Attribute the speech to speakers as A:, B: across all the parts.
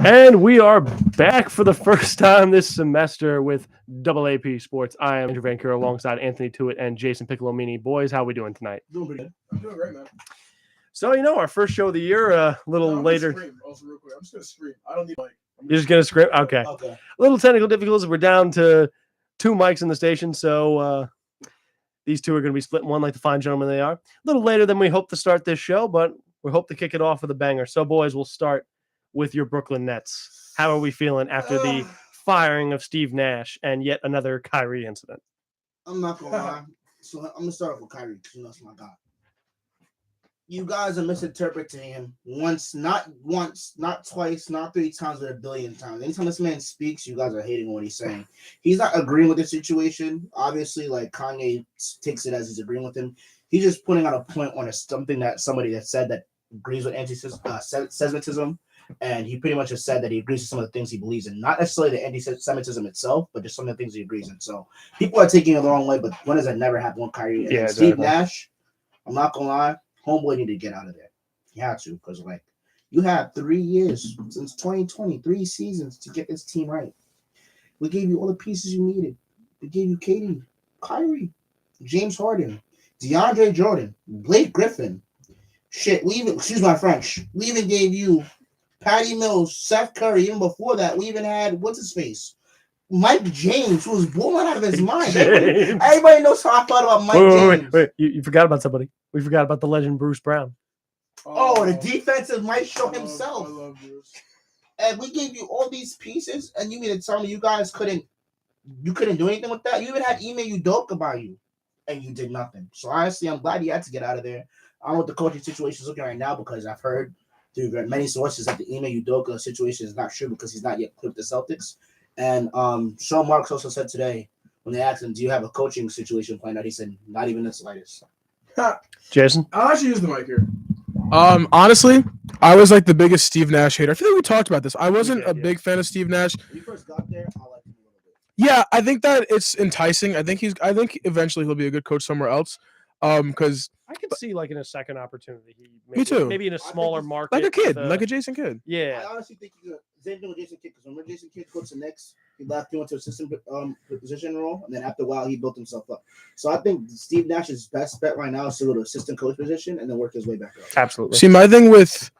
A: And we are back for the first time this semester with AAP Sports. I am Andrew Van Cure alongside Anthony Tuit and Jason Piccolomini. Boys, how are we doing tonight?
B: Doing pretty good. I'm doing great, man.
A: So, our first show of the year, a little later.
B: Scream also real quick. I'm just going to scream. I don't need like.
A: You're just going to scream? Okay. A little technical difficulties. We're down to 2 mics in the station, so these two are going to be splitting one like the fine gentlemen they are. A little later than we hope to start this show, but we hope to kick it off with a banger. So, boys, we'll start with your Brooklyn Nets. How are we feeling after the firing of Steve Nash and yet another Kyrie incident?
C: I'm not going to lie. So I'm going to start off with Kyrie because that's my guy. You guys are misinterpreting him once, not twice, not 3 times, but 1 billion times. Anytime this man speaks, you guys are hating on what he's saying. He's not agreeing with the situation. Obviously, like Kanye takes it as he's agreeing with him. He's just putting out a point on something that somebody that said that agrees with anti-Semitism. And he pretty much just said that he agrees with some of the things he believes in. Not necessarily the anti-Semitism itself, but just some of the things he agrees in. So people are taking it the wrong way, but when does that never happen with Kyrie? And Steve Nash, I'm not going to lie, homeboy need to get out of there. He had to, because you had 3 years since 2020, 3 seasons to get this team right. We gave you all the pieces you needed. We gave you KD, Kyrie, James Harden, DeAndre Jordan, Blake Griffin. Shit, excuse my French, we even gave you Patty Mills, Seth Curry. Even before that, we even had, what's his face? Mike James, who was blown out of his mind. Everybody knows how I thought about Mike James.
A: Wait. You forgot about somebody. We forgot about the legend Bruce Brown.
C: Oh, the defensive might show himself.
B: I love Bruce.
C: And we gave you all these pieces, and you mean to tell me you guys couldn't do anything with that? You even had Ime Udoka about you, and you did nothing. So honestly, I'm glad he had to get out of there. I don't know what the coaching situation is looking right now, because I've heard through many sources that the Ime Udoka situation is not true because he's not yet cleared the Celtics. And Sean Marks also said today, when they asked him, do you have a coaching situation planned out, he said, not even the slightest.
A: Jason?
B: I'll actually use the mic here.
D: Honestly, I was like the biggest Steve Nash hater. I feel like we talked about this. I wasn't a big fan of Steve Nash.
C: When you first got there, I liked him a little bit.
D: Yeah, I think that it's enticing. I think eventually he'll be a good coach somewhere else. Because
A: I could see in a second opportunity.
D: Me too.
A: Maybe in a smaller market.
D: Like a kid, like a Jason Kidd.
A: Yeah.
C: I honestly think he's same thing with Jason Kidd, because remember Jason Kidd coached the Knicks, he left, he went to assistant position role, and then after a while he built himself up. So I think Steve Nash's best bet right now is to go to assistant coach position and then work his way back up.
A: Absolutely.
D: See, my thing with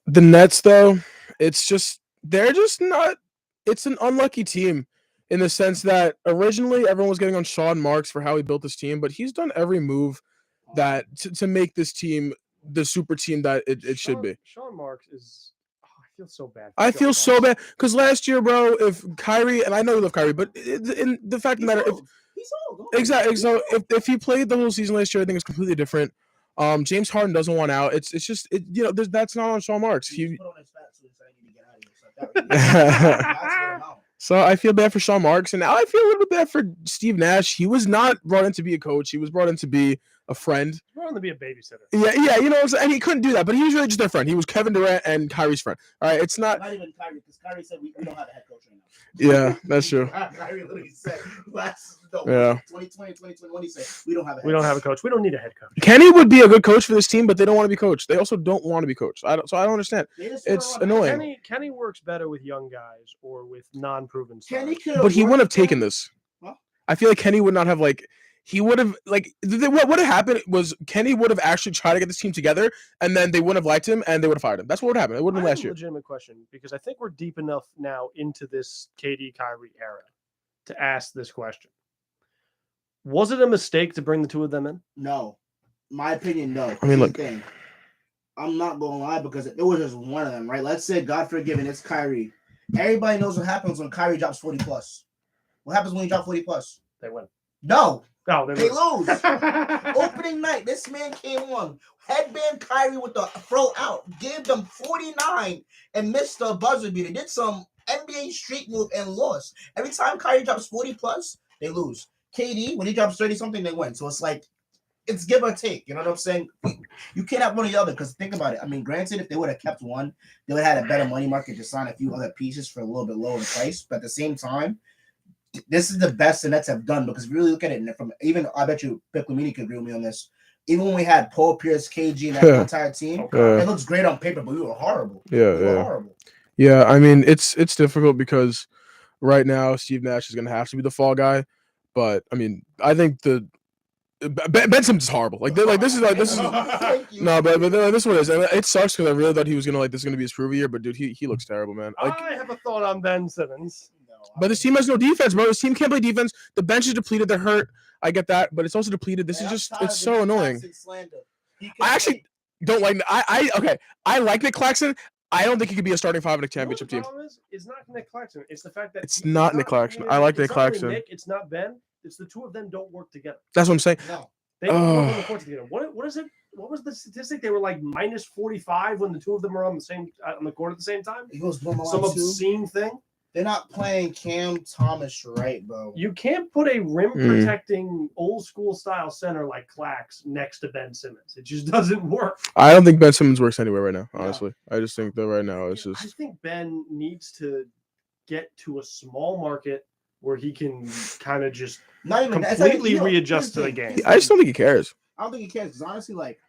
D: the Nets though, they're just not. It's an unlucky team. In the sense that originally everyone was getting on Sean Marks for how he built this team, but he's done every move that to make this team the super team that it should be.
A: Sean Marks is. I feel so bad.
D: I feel so bad because last year, bro, if Kyrie, and I know you love Kyrie, but in the fact of the matter,
C: he's old.
D: Exactly. So if he played the whole season last year, I think it's completely different. James Harden doesn't want out. It's just that's not on Sean Marks. He put on his fat suit and said, "I need to get out of here." So I feel bad for Sean Marks, and now I feel a little bit bad for Steve Nash. He was not brought in to be a coach. He was brought in to be a friend.
A: He's brought in to be a babysitter.
D: Yeah, and he couldn't do that, but he was really just their friend. He was Kevin Durant and Kyrie's friend. All right, it's not
C: even Kyrie, because Kyrie said we don't have a head coach right now.
D: Yeah, that's true.
C: Kyrie literally said 2020, 2021, he said we don't have
A: a coach. We don't need a head coach.
D: Kenny would be a good coach for this team, but they don't want to be coached. They also don't want to be coached. I don't understand. It's annoying.
A: Kenny works better with young guys or with non-proven stars.
D: But he wouldn't have taken this. Huh? I feel like Kenny would not have he would have what would have happened was Kenny would have actually tried to get this team together, and then they wouldn't have liked him, and they would have fired him. That's what would happen. It wouldn't have last year.
A: Legitimate question, because I think we're deep enough now into this KD Kyrie era to ask this question. Was it a mistake to bring the two of them in?
C: No. My opinion, no.
D: I mean, look.
C: I'm not going to lie, because it was just one of them, right? Let's say, God forgiven, it's Kyrie. Everybody knows what happens when Kyrie drops 40+. What happens when he drops 40+?
A: They win.
C: No.
A: No,
C: they lose. Opening night, this man came on, headband Kyrie with the throw out, gave them 49 and missed the buzzer beater. Did some NBA street move and lost. Every time Kyrie drops 40+, they lose. KD, when he drops 30-something, they win. So it's give or take. You know what I'm saying? You can't have one or the other, because think about it. I mean, granted, if they would have kept one, they would have had a better money market to sign a few other pieces for a little bit lower price. But at the same time, this is the best the Nets have done, because if you really look at it, and I bet you Piccolomini could agree with me on this. Even when we had Paul Pierce, KG, and that entire team,
A: Okay.
C: it looks great on paper, but we were horrible.
D: Yeah,
C: We were horrible.
D: Yeah, I mean, it's difficult because right now Steve Nash is going to have to be the fall guy, but I mean, I think Ben Simmons is horrible. This is no, but this one is. It sucks because I really thought he was gonna this is gonna be his prove year, but dude, he looks terrible, man.
A: I have a thought on Ben Simmons.
D: But this team has no defense, bro. This team can't play defense. The bench is depleted. They're hurt. I get that, but it's also depleted. This is just it's so annoying. I actually don't like. I like Nick Claxton. I don't think he could be a starting five in a championship team.
A: It's not Nick Claxton. It's the fact that
D: it's not Nick Claxton. I like Nick Claxton.
A: Nick, it's not Ben. It's the two of them don't work together.
D: That's what I'm saying.
A: No, they don't work on the court together. What is it? What was the statistic? They were like minus 45 when the two of them were on the court at the same time.
C: It goes
A: some obscene thing.
C: They're not playing Cam Thomas right, bro.
A: You can't put a rim protecting old school style center like Clax next to Ben Simmons. It just doesn't work.
D: I don't think Ben Simmons works anywhere right now, honestly. I just think that right now it's just.
A: I think Ben needs to get to a small market where he can kind of just completely readjust to the game.
D: I just don't think he cares.
C: I don't think he cares because honestly, like,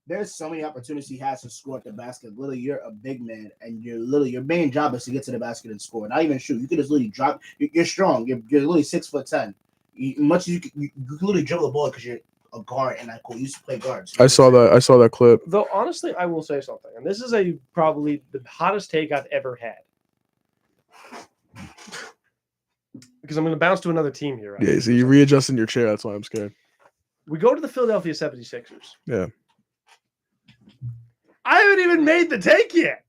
C: there's so many opportunities he has to score at the basket. Literally, you're a big man, and your main job is to get to the basket and score. Not even shoot. You could just literally drop. You're strong. You're literally 6'10". Much as you can literally dribble the ball because you're a guard, and you used to play guards.
D: I saw that clip.
A: Though honestly, I will say something, and this is probably the hottest take I've ever had. Because I'm going to bounce to another team here. Right?
D: Yeah, so you're readjusting your chair. That's why I'm scared.
A: We go to the Philadelphia 76ers.
D: Yeah.
A: I haven't even made the take yet.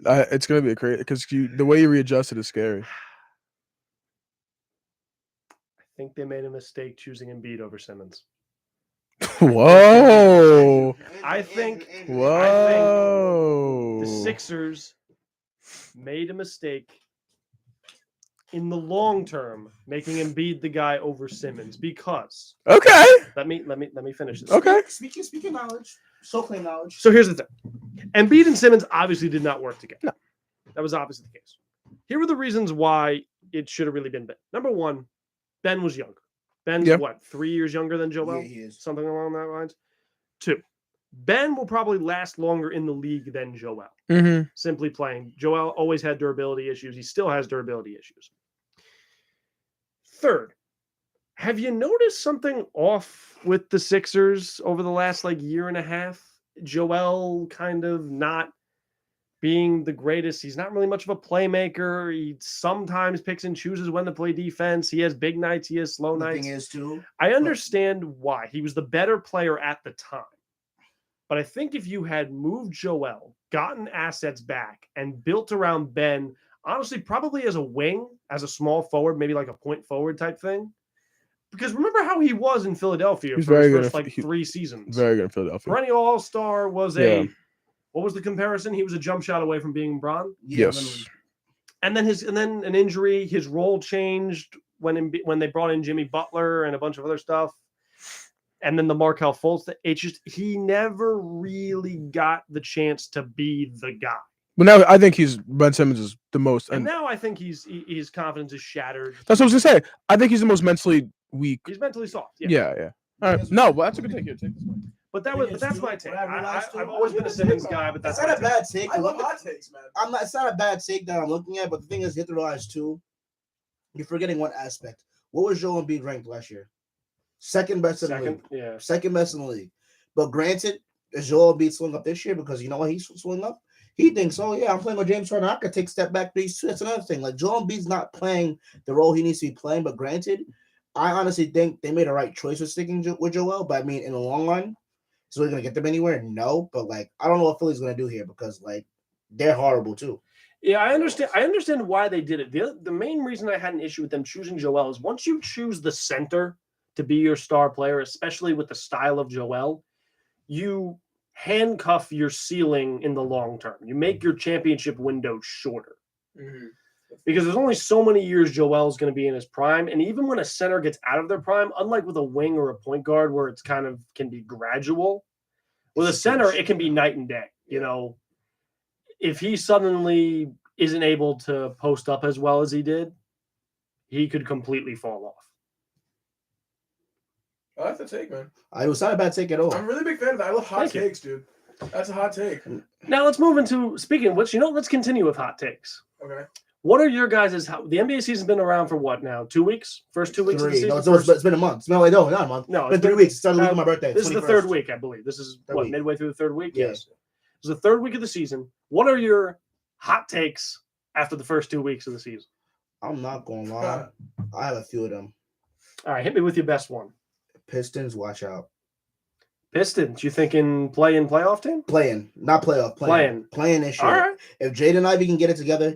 D: It's going to be a crazy because the way you readjusted is scary.
A: I think they made a mistake choosing Embiid over Simmons.
D: Whoa.
A: I think
D: the
A: Sixers made a mistake in the long term, making Embiid the guy over Simmons because.
D: Okay.
A: Let me finish this.
D: Okay.
C: Speaking knowledge, so claim knowledge.
A: So here's the thing: Embiid and Simmons obviously did not work together.
D: No.
A: That was obviously the case. Here were the reasons why it should have really been Ben. Number one, Ben was younger. Ben's 3 years younger than Joel?
C: Yeah, he is.
A: Something along that lines. 2, Ben will probably last longer in the league than Joel.
D: Mm-hmm.
A: Simply playing. Joel always had durability issues. He still has durability issues. 3rd, have you noticed something off with the Sixers over the last year and a half? Joel kind of not being the greatest. He's not really much of a playmaker. He sometimes picks and chooses when to play defense. He has big nights. He has slow nights.
C: Thing is too.
A: I understand why. He was the better player at the time. But I think if you had moved Joel, gotten assets back, and built around Ben, honestly, probably as a wing, as a small forward, maybe like a point forward type thing. Because remember how he was in Philadelphia for his first 3 seasons.
D: Very good in Philadelphia.
A: Perennial All-Star was what was the comparison? He was a jump shot away from being Bron.
D: Yes.
A: And then an injury, his role changed when they brought in Jimmy Butler and a bunch of other stuff. And then the Markelle Fultz, he never really got the chance to be the guy.
D: But now I think Ben Simmons is the most.
A: And now I think his confidence is shattered.
D: That's what I was going to say. I think he's the most mentally weak.
A: He's mentally soft.
D: Yeah. All right. No, but that's a good take here. Take this one.
A: But that's my take. I've always been a Simmons guy, but that's
C: not a bad take.
B: I love hot takes, man.
C: It's not a bad take that I'm looking at, but the thing is, you have to realize too, you're forgetting one aspect. What was Joel Embiid ranked last year? Second best in the league.
A: Yeah.
C: Second best in the league. But granted, is Joel Embiid swing up this year? Because you know what he's swinging up? He thinks, I'm playing with James Harden. I could take a step back to these two. That's another thing. Like, Joel Embiid's not playing the role he needs to be playing. But granted, I honestly think they made a right choice with sticking with Joel. But I mean, in the long run, is we're going to get them anywhere? No. But, I don't know what Philly's going to do here because, they're horrible too.
A: Yeah, I understand why they did it. The main reason I had an issue with them choosing Joel is once you choose the center to be your star player, especially with the style of Joel, you handcuff your ceiling in the long term. You make your championship window shorter. Mm-hmm. Because there's only so many years Joel's going to be in his prime. And even when a center gets out of their prime, unlike with a wing or a point guard where it's kind of can be gradual, with a center, it can be night and day. You know, if he suddenly isn't able to post up as well as he did, he could completely fall off.
B: I like the take, man.
C: It was not a bad take at all.
B: I'm a really big fan of that. I love hot
A: Thank you.
B: takes, dude. That's a hot take.
A: Now let's move into speaking of which, let's continue with hot takes.
B: Okay.
A: What are your guys' the NBA season's been around for what now? 2 weeks? First 2 weeks of the
C: 3.
A: season?
C: No, it's been a month. No, not a month.
A: No,
C: it's been 3 weeks. It started with my birthday.
A: This is the
C: 21st.
A: third week, I believe. This is
C: Third
A: what,
C: week.
A: midway through the third week?
C: Yeah.
A: Yes. This is the third week of the season. What are your hot takes after the first 2 weeks of the season?
C: I'm not gonna lie. I have a few of them.
A: All right, hit me with your best one.
C: Pistons, watch out.
A: Pistons, you thinking playoff team?
C: Playing, not playoff. Playing this year.
A: All right.
C: If Jaden Ivey can get it together,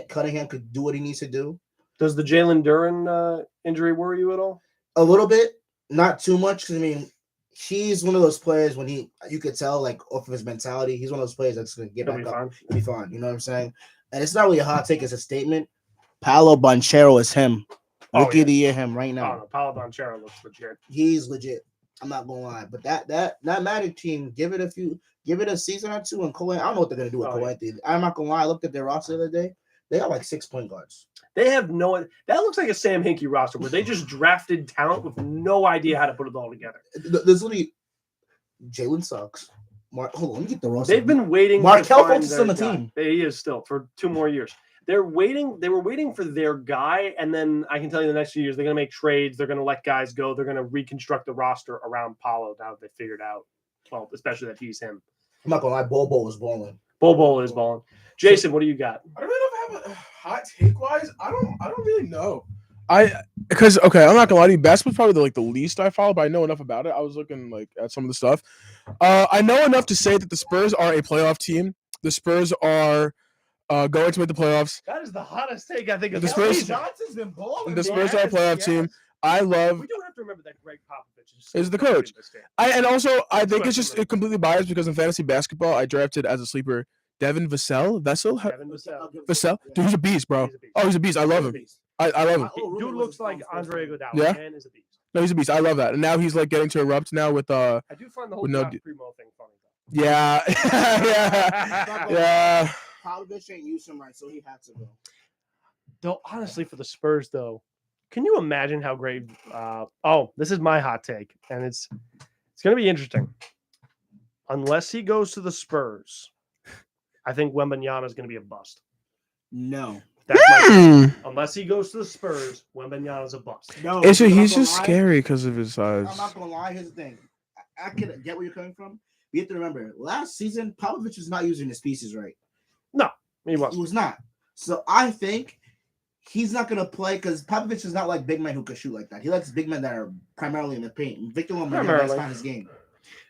C: Cunningham could do what he needs to do.
A: Does the Jalen Duren injury worry you at all?
C: A little bit, not too much. Because I mean, he's one of those players when you could tell like off of his mentality, he's one of those players that's gonna get
A: He'll
C: back
A: be
C: up,
A: fine.
C: be fine. You know what I'm saying? And it's not really a hot take; it's a statement. Paolo Banchero is him. Rookie of the year, him right now.
A: Oh, no, Paolo Banchero looks legit.
C: He's legit. I'm not gonna lie, but that Magic team, give it a season or two, and Cole. I don't know what they're gonna do with Cole Anthony. I'm not gonna lie. I looked at their roster the other day. They got like 6 point guards.
A: They have that looks like a Sam Hinkie roster where they just drafted talent with no idea how to put it all together.
C: There's literally Jalen sucks. Hold on, let me get the roster.
A: They've been waiting.
C: Markel Fultz is on the team.
A: He is still for 2 more years. They were waiting for their guy, and then I can tell you the next few years they're going to make trades. They're going to let guys go. They're going to reconstruct the roster around Paolo now that they figured out. Well, especially that he's him.
C: I'm not gonna lie, Bobo is balling.
A: Bobo is balling. Jason, what do you got?
B: I don't really know if I have a hot take wise. I don't really know.
D: I'm not gonna lie to you. Basketball's probably the least I follow, but I know enough about it. I was looking at some of the stuff. I know enough to say that the Spurs are a playoff team. The Spurs are going to make the playoffs.
A: That is the hottest take I think of
D: The Spurs-
C: Johnson's been balling.
D: The Spurs are a playoff team. I love.
A: We don't have to remember that Greg Popovich
D: is the coach. I think it's just completely biased because in fantasy basketball, I drafted as a sleeper Devin Vassell. Vassell. Dude, he's a beast, bro. He's a beast. I love him. I love him.
A: Dude looks like Andre Iguodala.
D: Yeah.
A: Man is a beast.
D: No, he's a beast. I love that. And now he's getting to erupt now with
A: I do find the whole Josh Primo thing funny though.
D: Yeah. Yeah.
C: Popovich ain't used him right, so he had to go.
A: Though honestly, for the Spurs, though, can you imagine how great? This is my hot take, and it's going to be interesting. Unless he goes to the Spurs, I think Wembanyama is going to be a bust.
C: No.
A: Unless he goes to the Spurs, Wembanyama is a bust.
C: No.
D: He's just scary because of his size.
C: I'm not gonna lie. Here's the thing. I can get where you're coming from. You have to remember, last season Popovich was not using his pieces right.
A: No, he
C: He
A: wasn't.
C: was not. So I think he's not gonna play because Popovich is not like big men who can shoot like that. He likes big men that are primarily in the paint. Victor Wembanyama, that's not his game.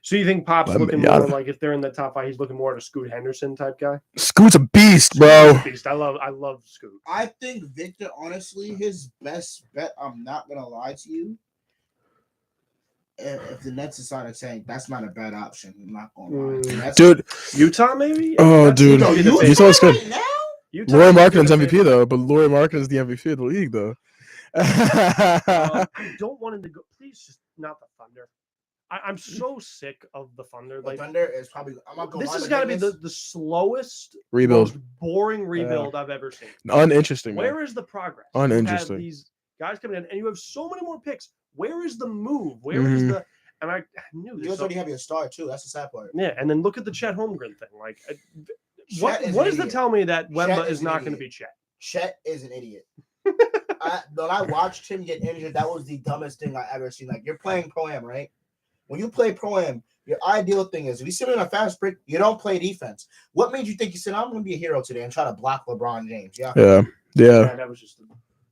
A: So you think Pop's looking more like if they're in the top 5, he's looking more at a Scoot Henderson type guy?
D: Scoot's a beast, bro.
A: Beast. I love Scoot.
C: I think Victor, honestly, his best bet. I'm not gonna lie to you. If the Nets decide to tank, that's not a bad option. I'm not gonna lie.
D: Dude,
A: Utah maybe?
D: Oh, dude, Utah's good.
C: Right now?
D: Lauri Markkanen's MVP though, but Lauri Markkanen's the MVP of the league though.
A: I don't want him to go. Please, just not the Thunder. I'm so sick of the Thunder.
C: The Thunder is probably. I'm not gonna
A: this
C: lie,
A: has got to be the slowest,
D: rebuild,
A: most boring rebuild I've ever seen.
D: Uninteresting.
A: Where is the progress?
D: Uninteresting.
A: You have these guys coming in, and you have so many more picks. Where is the move? Where is the? And I knew
C: you already have your star too. That's the sad part.
A: Yeah, and then look at the Chet Holmgren thing. Like, what does that tell me that Wemba is not going to be Chet?
C: Chet is an idiot. When I watched him get injured, that was the dumbest thing I ever seen. Like, you're playing Pro-Am, right? When you play Pro-Am, your ideal thing is if you sit in a fast break, you don't play defense. What made you think you said, I'm going to be a hero today and try to block LeBron James? Yeah.
A: That was just a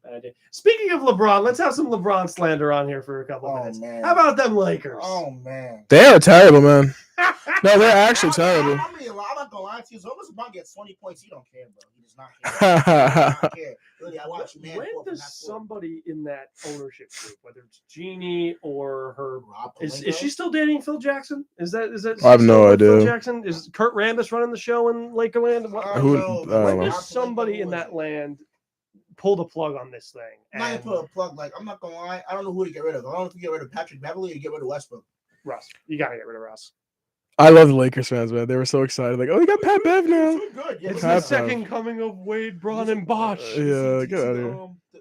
A: bad idea. Speaking of LeBron, let's have some LeBron slander on here for a couple minutes.
C: Man.
A: How about them Lakers?
C: Oh, man.
D: They are terrible, man. No, they're actually terrible.
C: I'm not gonna lie to you. As long as LeBron gets 20 points, he don't care, bro. He does not care. He does not care. Really, I watch man.
A: When does somebody in that ownership group, whether it's Jeannie or her, is she still dating Phil Jackson? Is that?
D: I have no idea.
A: Phil Jackson, is Kurt Rambis running the show in Lakerland? When does somebody in that land pull the plug on this thing?
C: Not pull a plug. Like, I'm not gonna lie. I don't know who to get rid of. I don't know if you get rid of Patrick Beverly or get rid of Westbrook.
A: Russ, you gotta get rid of Russ.
D: I love the Lakers fans, man. They were so excited. Like, oh, we got Pat Bev now.
A: It's the second coming of Wade, Braun, and Bosh.
D: Yeah, get out of here.
C: The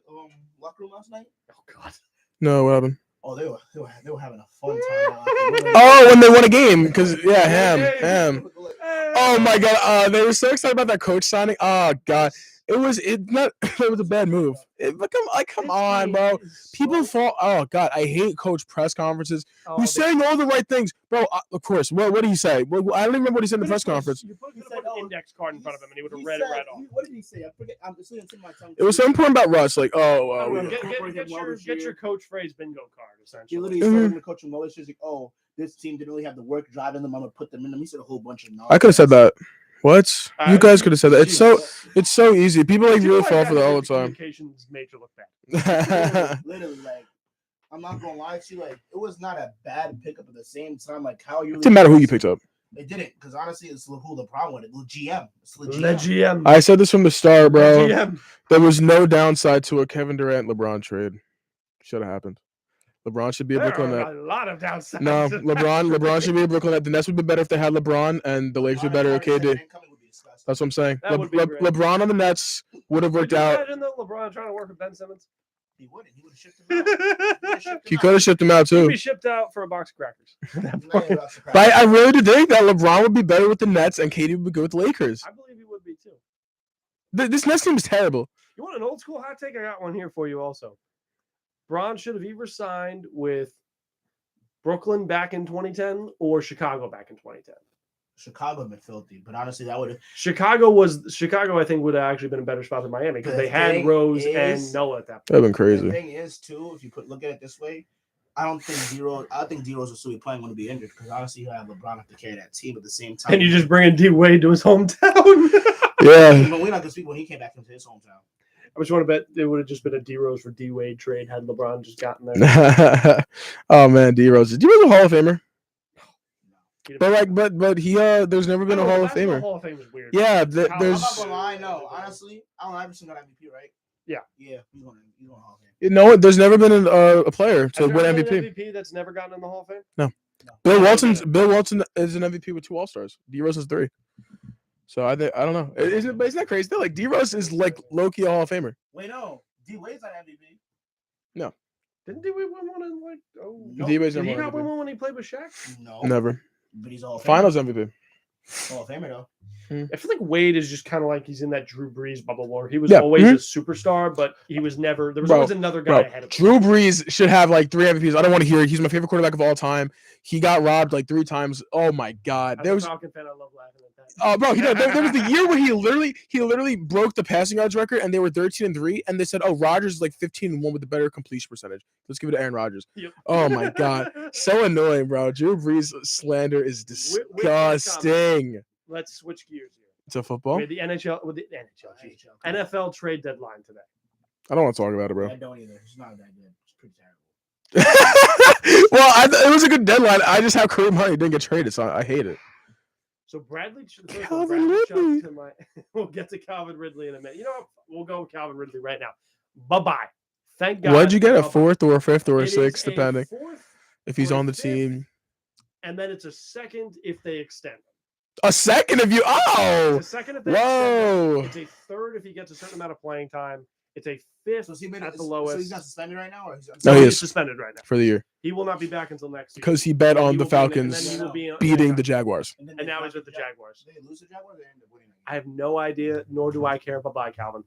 C: locker room last night?
A: Oh, God.
D: No, what happened?
C: Oh, they were having a fun time.
D: Oh, when they won a game, because Ham. Oh my God, they were so excited about that coach signing. Oh God, it was a bad move. Come on, bro. People fall. Oh God, I hate coach press conferences. Who's saying all the right things, bro? Of course. What did he say? Well, I don't even remember what he said in the press conference.
A: You could have put an index card in front of him, and he would have read it right off.
C: What did he say? I forget. I'm just in my tongue.
D: It was something important about Russ, like,
A: Get your coach phrase bingo card, essentially.
C: He literally started the coach from Wallace. He's like, "Oh, this team didn't really have the work driving them. I'm gonna put them in them." He said a whole bunch of nonsense.
D: I could have said that. What? You guys could have said that. It's so easy. People really fall for that all the time.
A: Communications major look bad.
C: Literally, like, I'm not gonna lie to you. Like, it was not a bad pickup at the same time. Like, how you?
D: It didn't matter who you picked up.
C: It didn't, because honestly, it's who the problem with it. The GM. It's the
A: GM.
D: I said this from the start, bro. There was no downside to a Kevin Durant LeBron trade. Should have happened. LeBron should be a Brooklyn Net.
A: A lot of downsides.
D: No, LeBron should be a Brooklyn Net. The Nets would be better if they had LeBron, and the Lakers would be better with KD. That's what I'm saying. LeBron on the Nets would have worked out.
A: Imagine LeBron trying to work with Ben Simmons.
C: He wouldn't. He would have shipped him out.
D: He could have shipped him out too.
A: He'd be shipped out for a box of crackers.
D: But I really do think that LeBron would be better with the Nets, and KD would be good with the Lakers.
A: I believe he would be too.
D: This Nets team is terrible.
A: You want an old school hot take? I got one here for you also. Bron should have either signed with Brooklyn back in 2010 or Chicago back in 2010.
C: Chicago been filthy, but honestly, that would have.
A: Chicago, I think, would have actually been a better spot than Miami because they had Rose and Noah at that point.
D: That'd been crazy.
C: The thing is, too, if you look at it this way, I think D-Rose will still be playing when to be injured because honestly, you have LeBron have to carry that team at the same time.
A: And you just bring in D Wade to his hometown.
D: Yeah.
C: But we're not gonna speak when he came back into his hometown.
A: I just want to bet it would have just been a D Rose for D Wade trade had LeBron just gotten there.
D: Oh man, D Rose. D-Rose a Hall of Famer. But he there's never been a Hall of Famer.
A: Hall of Fame is weird.
D: Yeah,
C: I'm not gonna lie, no. Honestly, Allen Iverson got MVP, right?
A: Yeah,
C: he's going Hall of Fame.
D: No, there's never been a player to win MVP.
A: MVP that's never gotten in the Hall of Fame.
D: No. Bill Walton is an MVP with 2 All-Stars. D Rose is 3. So I don't know. Isn't that crazy? Though? Like D Rose is like low-key a Hall of Famer.
C: Wait, no. D Wade's not MVP.
D: No.
A: Didn't D Wade win one in like? Oh, no.
D: D Wade's
A: Did he
D: never
A: not win one when he played with Shaq?
C: No.
D: Never.
C: But he's all
D: Finals MVP.
C: Hall of Famer though.
A: I feel like Wade is just kind of like he's in that Drew Brees bubble where he was always a superstar, but he was never. There was always another guy ahead of him.
D: Drew Brees should have like 3 MVPs. I don't want to hear it. He's my favorite quarterback of all time. He got robbed like 3 times. Oh my God!
A: As a Falcon fan, I love laughing at that.
D: Oh, bro, there was the year where he literally broke the passing yards record, and they were 13-3, and they said, "Oh, Rodgers is like 15-1 with a better completion percentage. Let's give it to Aaron Rodgers."
A: Yep.
D: Oh my God, so annoying, bro. Drew Brees slander is disgusting.
A: Let's switch gears here.
D: To football.
A: With the NFL trade deadline today.
D: I don't want to talk about it, bro.
C: I don't either. It's not that good. It's pretty
D: terrible. Well, it was a good deadline. I just have Kareem Hunt. He didn't get traded, so I hate it.
A: So Bradley
D: Ridley.
A: We'll get to Calvin Ridley in a minute. You know what? We'll go with Calvin Ridley right now. Bye-bye. Thank God.
D: What'd you get? A 4th or a 5th or a 6th, depending.
A: 4th
D: if he's on the team.
A: And then it's a 2nd if they extend him.
D: A 2nd if you
A: It's a 2nd if they
D: whoa.
A: It's a 3rd if he gets a certain amount of playing time. It's a 5th at the lowest.
C: So he's not suspended right now? Or
A: he's suspended right now.
D: For the year.
A: He will not be back until next year.
D: Because he bet on the Falcons beating the Jaguars.
A: And now he's with the Jaguars.
C: Did they lose the Jaguars or they end up winning?
A: I have no idea, nor do I care. Bye-bye, Calvin.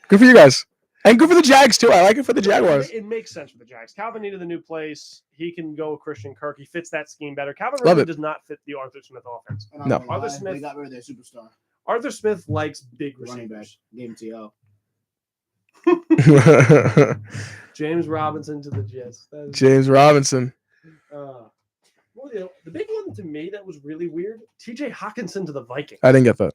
D: Good for you guys. And good for the Jags, too. I like it for the Jaguars.
A: It makes sense for the Jags. Calvin needed a new place. He can go with Christian Kirk. He fits that scheme better. Calvin Ridley does not fit the Arthur Smith offense.
D: No.
C: Arthur Smith. They got rid of their superstar.
A: Arthur Smith likes big
C: running back.
A: receivers.
C: Gave him to
A: James Robinson to the Jets.
D: James Robinson.
A: Well, the big one to me that was really weird, TJ Hawkinson to the Vikings.
D: I didn't get that.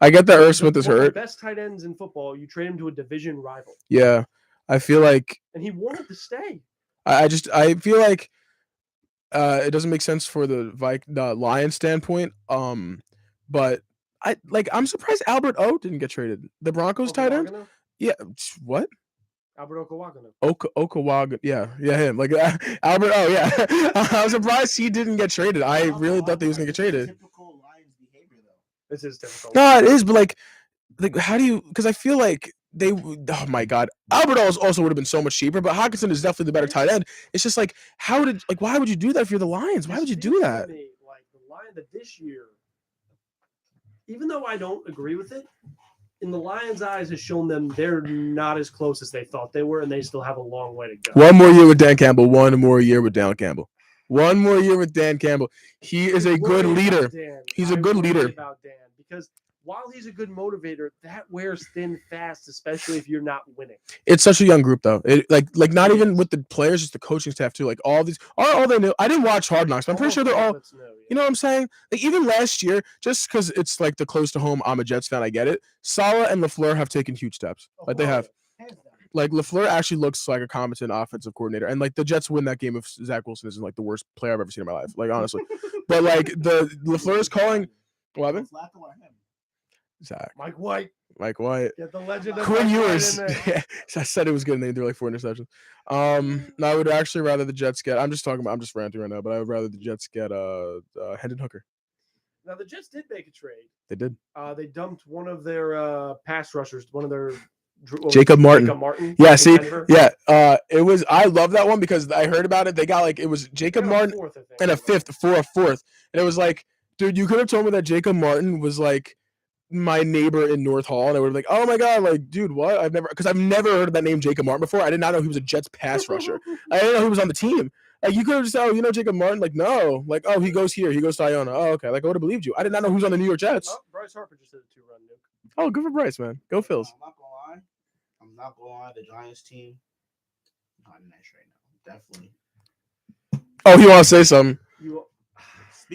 D: I get that Irv Smith is hurt.
A: One of the best tight ends in football. You trade him to a division rival.
D: Yeah. I feel like.
A: And he wanted to stay.
D: I feel like it doesn't make sense for the Lions standpoint. But I'm surprised Albert O didn't get traded. The Broncos tight end? Yeah. What?
A: Albert Okawaganu.
D: Okawaganu. Yeah, him. Like Albert O, yeah. I was surprised he didn't get traded. I really thought that he was going to get traded.
C: Typical Lions behavior, though.
A: This is typical.
D: No, it is, but like how do you? Because I feel like oh my God, Albert also would have been so much cheaper, but Hawkinson is definitely the better tight end. It's just like, why would you do that if you're the Lions? Why would you do that?
A: Like the Lions that this year, even though I don't agree with it, in the Lions' eyes has shown them they're not as close as they thought they were, and they still have a long way to go.
D: One more year with Dan Campbell. One more year with Dan Campbell. One more year with Dan Campbell. He is a good leader. He's a good leader.
A: About Dan, because while he's a good motivator, that wears thin fast, especially if you're not winning.
D: It's such a young group, though. Like not even with the players, just the coaching staff too. Like all these, all they know. I didn't watch Hard Knocks, but I'm pretty sure they're all. You know what I'm saying? Like even last year, just because it's like the close to home, I'm a Jets fan. I get it. Saleh and LaFleur have taken huge steps. Like they have. Like LaFleur actually looks like a competent offensive coordinator, and like the Jets win that game if Zach Wilson isn't like the worst player I've ever seen in my life. Like honestly, but like the LaFleur is calling. What happened? Zach.
A: Mike White.
D: Get
A: the legend of
D: Quinn Ewers. I said it was good, and they threw like 4 interceptions. No, I would actually rather the Jets get. I'm just ranting right now, but I would rather the Jets get Hendon Hooker.
A: Now the Jets did make a trade.
D: They did.
A: They dumped one of their pass rushers, one of their
D: Jacob Martin. Yeah, see,
A: Denver.
D: yeah. It was. I love that one because I heard about it. They got like it was Jacob Martin and a fifth for a fourth, and it was like, dude, you could have told me that Jacob Martin was like my neighbor in North Hall, and I would have like, oh my God, like, dude, what? I've never heard of that name, Jacob Martin, before. I did not know he was a Jets pass rusher. I didn't know he was on the team. Like, you could have just said, oh, you know Jacob Martin? Like, no. Like, oh, he goes here. He goes to Iona. Oh, okay. Like, I would have believed you. I did not know who was on the New York Jets.
A: Oh, Bryce Harper just did a 2-run nuke.
D: Oh, good for Bryce, man. Go Phils.
C: I'm not gonna lie. The Giants team, not nice right now. Definitely.
D: Oh, you want to say something?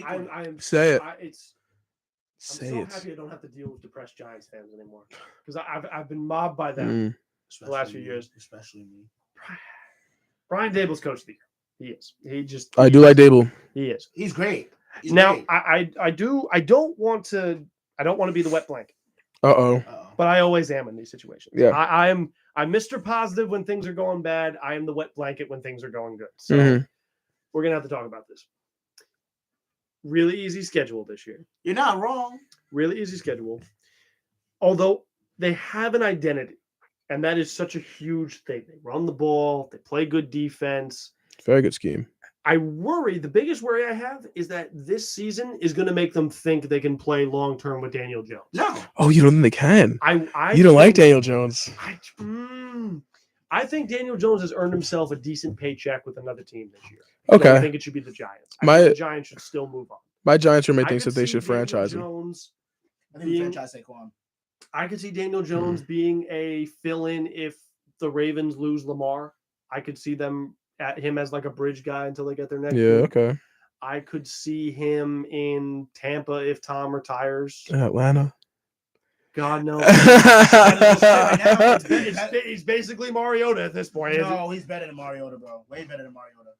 A: I am.
D: Say it.
A: I'm so happy I don't have to deal with depressed Giants fans anymore, because I've been mobbed by them the last few years.
C: Especially me.
A: Brian Dable's coach of the year. He is.
D: I do like Dable.
A: He is.
C: He's great.
A: Now I don't want to be the wet blanket.
D: Uh-oh.
A: But I always am in these situations.
D: Yeah.
A: I'm Mr. Positive when things are going bad. I am the wet blanket when things are going good. So we're gonna have to talk about this. Really easy schedule this year.
C: You're not wrong.
A: Really easy schedule. Although they have an identity, and that is such a huge thing. They run the ball. They play good defense.
D: Very good scheme.
A: The biggest worry I have is that this season is going to make them think they can play long-term with Daniel Jones.
C: No.
D: Oh, you don't think they can? You don't like Daniel Jones.
A: I think Daniel Jones has earned himself a decent paycheck with another team this year.
D: Okay.
A: I think it should be the Giants. The Giants should still move on.
D: My Giants roommate thinks that they should franchise him.
C: I think franchise Saquon.
A: I could see Daniel Jones being a fill-in if the Ravens lose Lamar. I could see them at him as like a bridge guy until they get their next.
D: Yeah, okay.
A: I could see him in Tampa if Tom retires.
D: Atlanta.
A: God knows. He's basically Mariota at this point.
C: No, he's better than Mariota, bro. Way better than Mariota.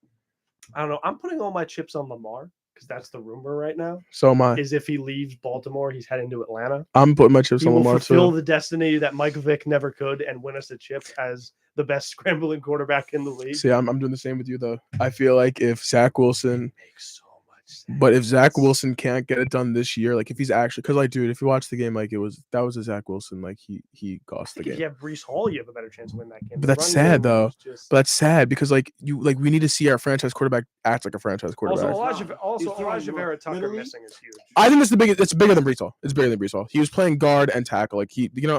A: I don't know. I'm putting all my chips on Lamar because that's the rumor right now.
D: So am I.
A: Is if he leaves Baltimore, he's heading to Atlanta.
D: I'm putting my chips on Lamar too.
A: Fulfill the destiny that Mike Vick never could and win us a chip as the best scrambling quarterback in the league.
D: See, I'm doing the same with you though. I feel like if Zach Wilson
A: makes so much sense.
D: But if Zach Wilson can't get it done this year, like if he's actually, because like, dude, if you watch the game, like that was a Zach Wilson, like he cost the game.
A: If you have Breece Hall, you have a better chance of winning that game.
D: But that's sad though. But that's sad because like we need to see our franchise quarterback act like a franchise quarterback.
A: Also, Elijah Vera Tucker missing is huge.
D: I think it's the biggest. It's bigger than Breece Hall. It's bigger than Breece Hall. He was playing guard and tackle. Like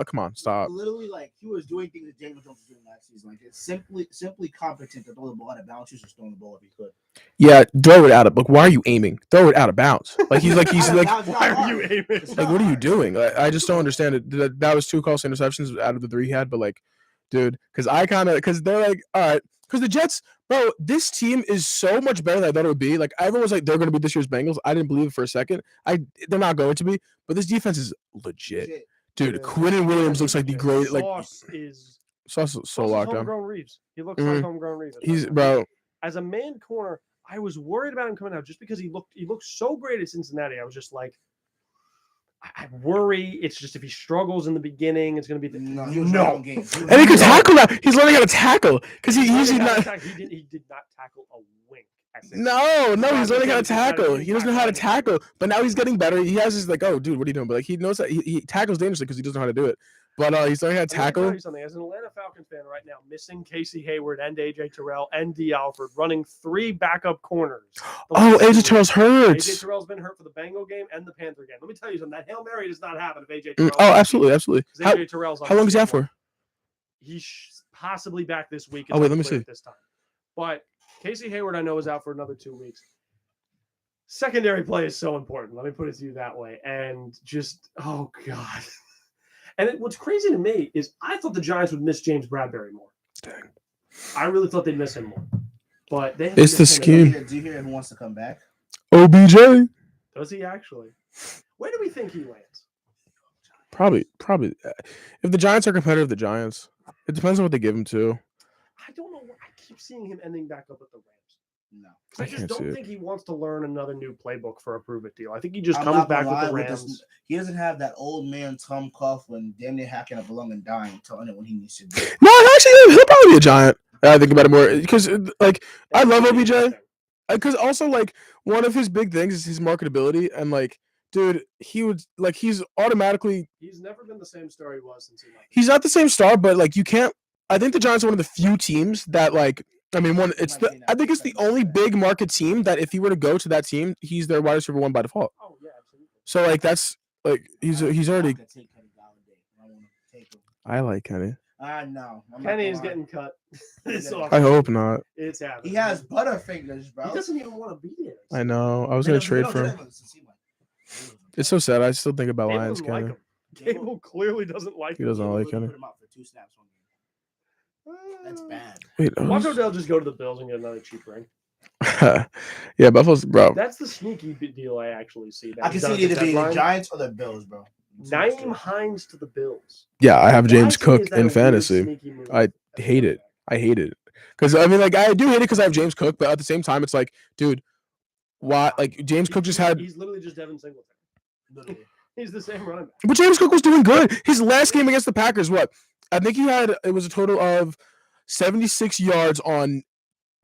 D: come on, stop.
C: Literally, like he was doing things that Daniel Jones was doing last season. Like it's simply competent to throw the ball out of bounds. He's just throwing the ball if he could.
D: Yeah, throw it out of. Like, why are you aiming? Throw it out of bounds. Like he's like
A: why are you aiming?
D: Like, what are you doing? Like, I just don't understand it. That was 2 costly interceptions out of the 3 he had. But like, dude, because they're like, all right, because the Jets, bro, this team is so much better than I thought it would be. Like everyone was like, they're going to be this year's Bengals. I didn't believe it for a second. They're not going to be. But this defense is legit. Dude, Quinnen Williams looks like the great. Like Sauce is so locked down.
A: Homegrown Reeves. He looks like homegrown Reeves.
D: He's bro.
A: As a man corner, I was worried about him coming out just because he looked so great at Cincinnati. I was just like, I worry. It's just if he struggles in the beginning, it's going to be
C: no.
D: And he could tackle now. He's learning how to tackle because he usually not.
A: He did not tackle a wink.
D: No, he's learning how to tackle. He doesn't know how to tackle, but now he's getting better. He has his like, oh, dude, what are you doing? But like, he knows that he tackles dangerously because he doesn't know how to do it. But he's learning how to
A: Let me tell
D: tackle.
A: you something. As an Atlanta Falcons fan right now, missing Casey Hayward and AJ Terrell and D. Alford, running 3 backup corners.
D: Oh, AJ Terrell's hurt.
A: AJ Terrell's been hurt for the Bengal game and the Panther game. Let me tell you something. That Hail Mary does not happen if AJ Terrell.
D: Oh, absolutely.
A: AJ Terrell's
D: How long is he out for?
A: He's possibly back this week.
D: Oh, wait, let me see.
A: This time. But Casey Hayward, I know, is out for another 2 weeks. Secondary play is so important. Let me put it to you that way. And just, oh, God. And what's crazy to me is I thought the Giants would miss James Bradbury more.
D: Dang.
A: I really thought they'd miss him more. But they
D: It's the scheme.
C: Do you hear who wants to come back?
D: OBJ.
A: Does he actually? Where do we think he lands?
D: Probably. If the Giants are competitive, the Giants. It depends on what they give him to.
A: I don't know. I keep seeing him ending back up at the Rams.
C: No.
A: I
D: I
A: just
D: can't see
A: don't
D: it.
A: think he wants to learn another new playbook for a prove-it deal. I think he just
C: I'm
A: comes
C: not
A: back
C: gonna
A: with the
C: lie,
A: Rams.
C: he doesn't have that old man Tom Coughlin damn near hacking up along and dying, telling it what he needs to do.
D: No, actually, he'll probably be a Giant. I think about it more because, like, I love OBJ. Because also, like, one of his big things is his marketability, and like, dude, he's automatically.
A: He's never been the same star he was since he left.
D: He's not the same star, but like, you can't. I think the Giants are one of the few teams that like. I mean, I think it's the only big market team that if he were to go to that team, he's their wide receiver 1 by default.
A: Oh yeah, absolutely.
D: So like, that's like he's already.
C: I could take Kenny Galladay. I want to take him.
D: I like Kenny.
C: I know.
A: Kenny is getting cut. This
C: I
A: offseason.
D: I hope not.
A: It's happening.
C: He has butterfingers, bro.
A: He doesn't even want to be there.
D: I know. I was gonna trade for him. It's so sad. I still think about
A: Gable
D: Lions
A: doesn't like
D: Kenny.
A: him. Gable clearly doesn't like
D: He
A: him.
D: doesn't like Kenny.
C: Put him out for 2 snaps one game. That's bad.
D: Wait,
A: Watch Odell just go to the Bills and get another cheap ring.
D: yeah, Buffalo's bro.
A: That's the sneaky deal I actually see. That
C: I can
A: he
C: see
A: does
C: it either
A: at
C: being the
A: deadline.
C: Giants or the Bills, bro.
A: Naeem Hines to the Bills.
D: Yeah, I have James
A: Why to me
D: Cook
A: is that a
D: in
A: weird,
D: fantasy.
A: sneaky move?
D: I hate it. I hate it because I mean, like, I do hate it because I have James Cook, but at the same time, it's like, dude, why? Like, James Cook just had.
A: He's literally just Devin Singletary.
C: Literally.
A: He's the same running back.
D: But James Cook was doing good. His last game against the Packers, what? I think it was a total of 76 yards on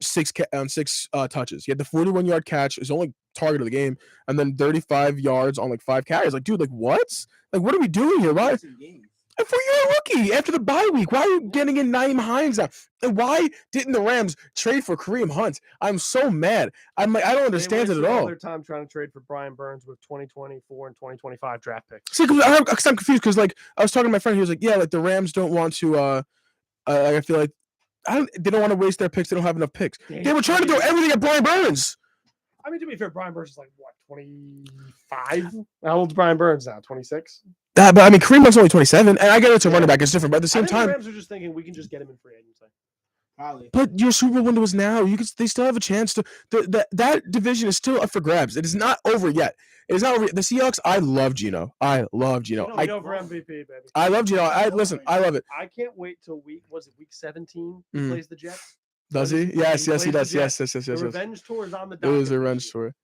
D: six touches. He had the 41-yard catch, his only target of the game, and then 35 yards on like 5 carries. Like, dude, like what? Like, what are we doing here? Why? And for you're a rookie after the bye week, why are you getting in Naeem Hines now? And why didn't the Rams trade for Kareem Hunt? I'm so mad. I'm like, I don't understand it at all.
A: Their time trying to trade for Brian Burns with 2024 and 2025 draft picks.
D: See, because I'm confused because like I was talking to my friend, he was like, yeah, like the Rams don't want to. I feel like they don't want to waste their picks. They don't have enough picks. They were trying to throw everything at Brian Burns.
A: I mean, to be fair, Brian Burns is like what, 25? How old's Brian Burns now? 26.
D: But I mean, Kareem Hunt's only 27, and I get it's a running back. It's different, but at the same
A: I think
D: time,
A: the Rams are just thinking we can just get him in free agency.
C: Probably.
D: but your Super Bowl window is now. They still have a chance to. That division is still up for grabs. It is not over yet. It is not over. The Seahawks. I love Geno. I love Geno.
A: We go for MVP, baby.
D: I love Geno. Listen. I love it.
A: I can't wait till week 17? He
D: Mhm.
A: plays the Jets.
D: Does he? Yes,
A: He
D: he
A: plays
D: does.
A: the
D: Yes.
A: The revenge tour is on the
D: It was a
A: docket
D: revenge
A: this year.
D: tour.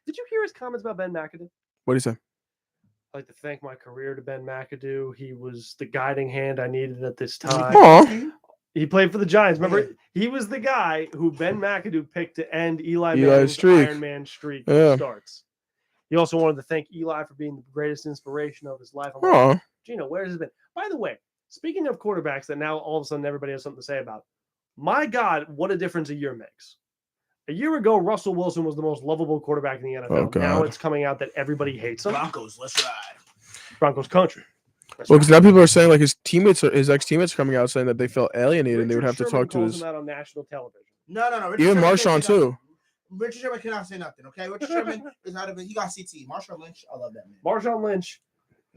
A: Did you hear his comments about Ben McAdoo?
D: What do you say?
A: I'd like to thank my career to Ben McAdoo. He was the guiding hand I needed at this time.
D: Aw.
A: He played for the Giants. Remember, he was the guy who Ben McAdoo picked to end Eli
D: Eli's
A: Manning's
D: streak.
A: Iron Man streak
D: Yeah.
A: starts. He also wanted to thank Eli for being the greatest inspiration of his life. I'm like,
D: Aw.
A: Gino, where has it been? By the way, speaking of quarterbacks that now all of a sudden everybody has something to say about, my God, what a difference a year makes. A year ago, Russell Wilson was the most lovable quarterback in the NFL.
D: Oh,
A: Now
D: God.
A: it's coming out that everybody hates him.
C: Broncos, let's ride.
A: Broncos country. That's
D: Well,
A: right.
D: because now people are saying like his ex-teammates are coming out saying that they felt alienated and they would have
A: Richard
D: to
A: Sherman
D: talk to
A: calls
D: his.
A: him out on national television.
C: No. Richard
D: Even
C: Sherman
D: Marshawn
C: can't say
D: too.
C: nothing. Richard Sherman cannot say nothing. Okay, Richard Sherman is out of it. He got CT. Marshawn Lynch, I love that man.
A: Marshawn Lynch.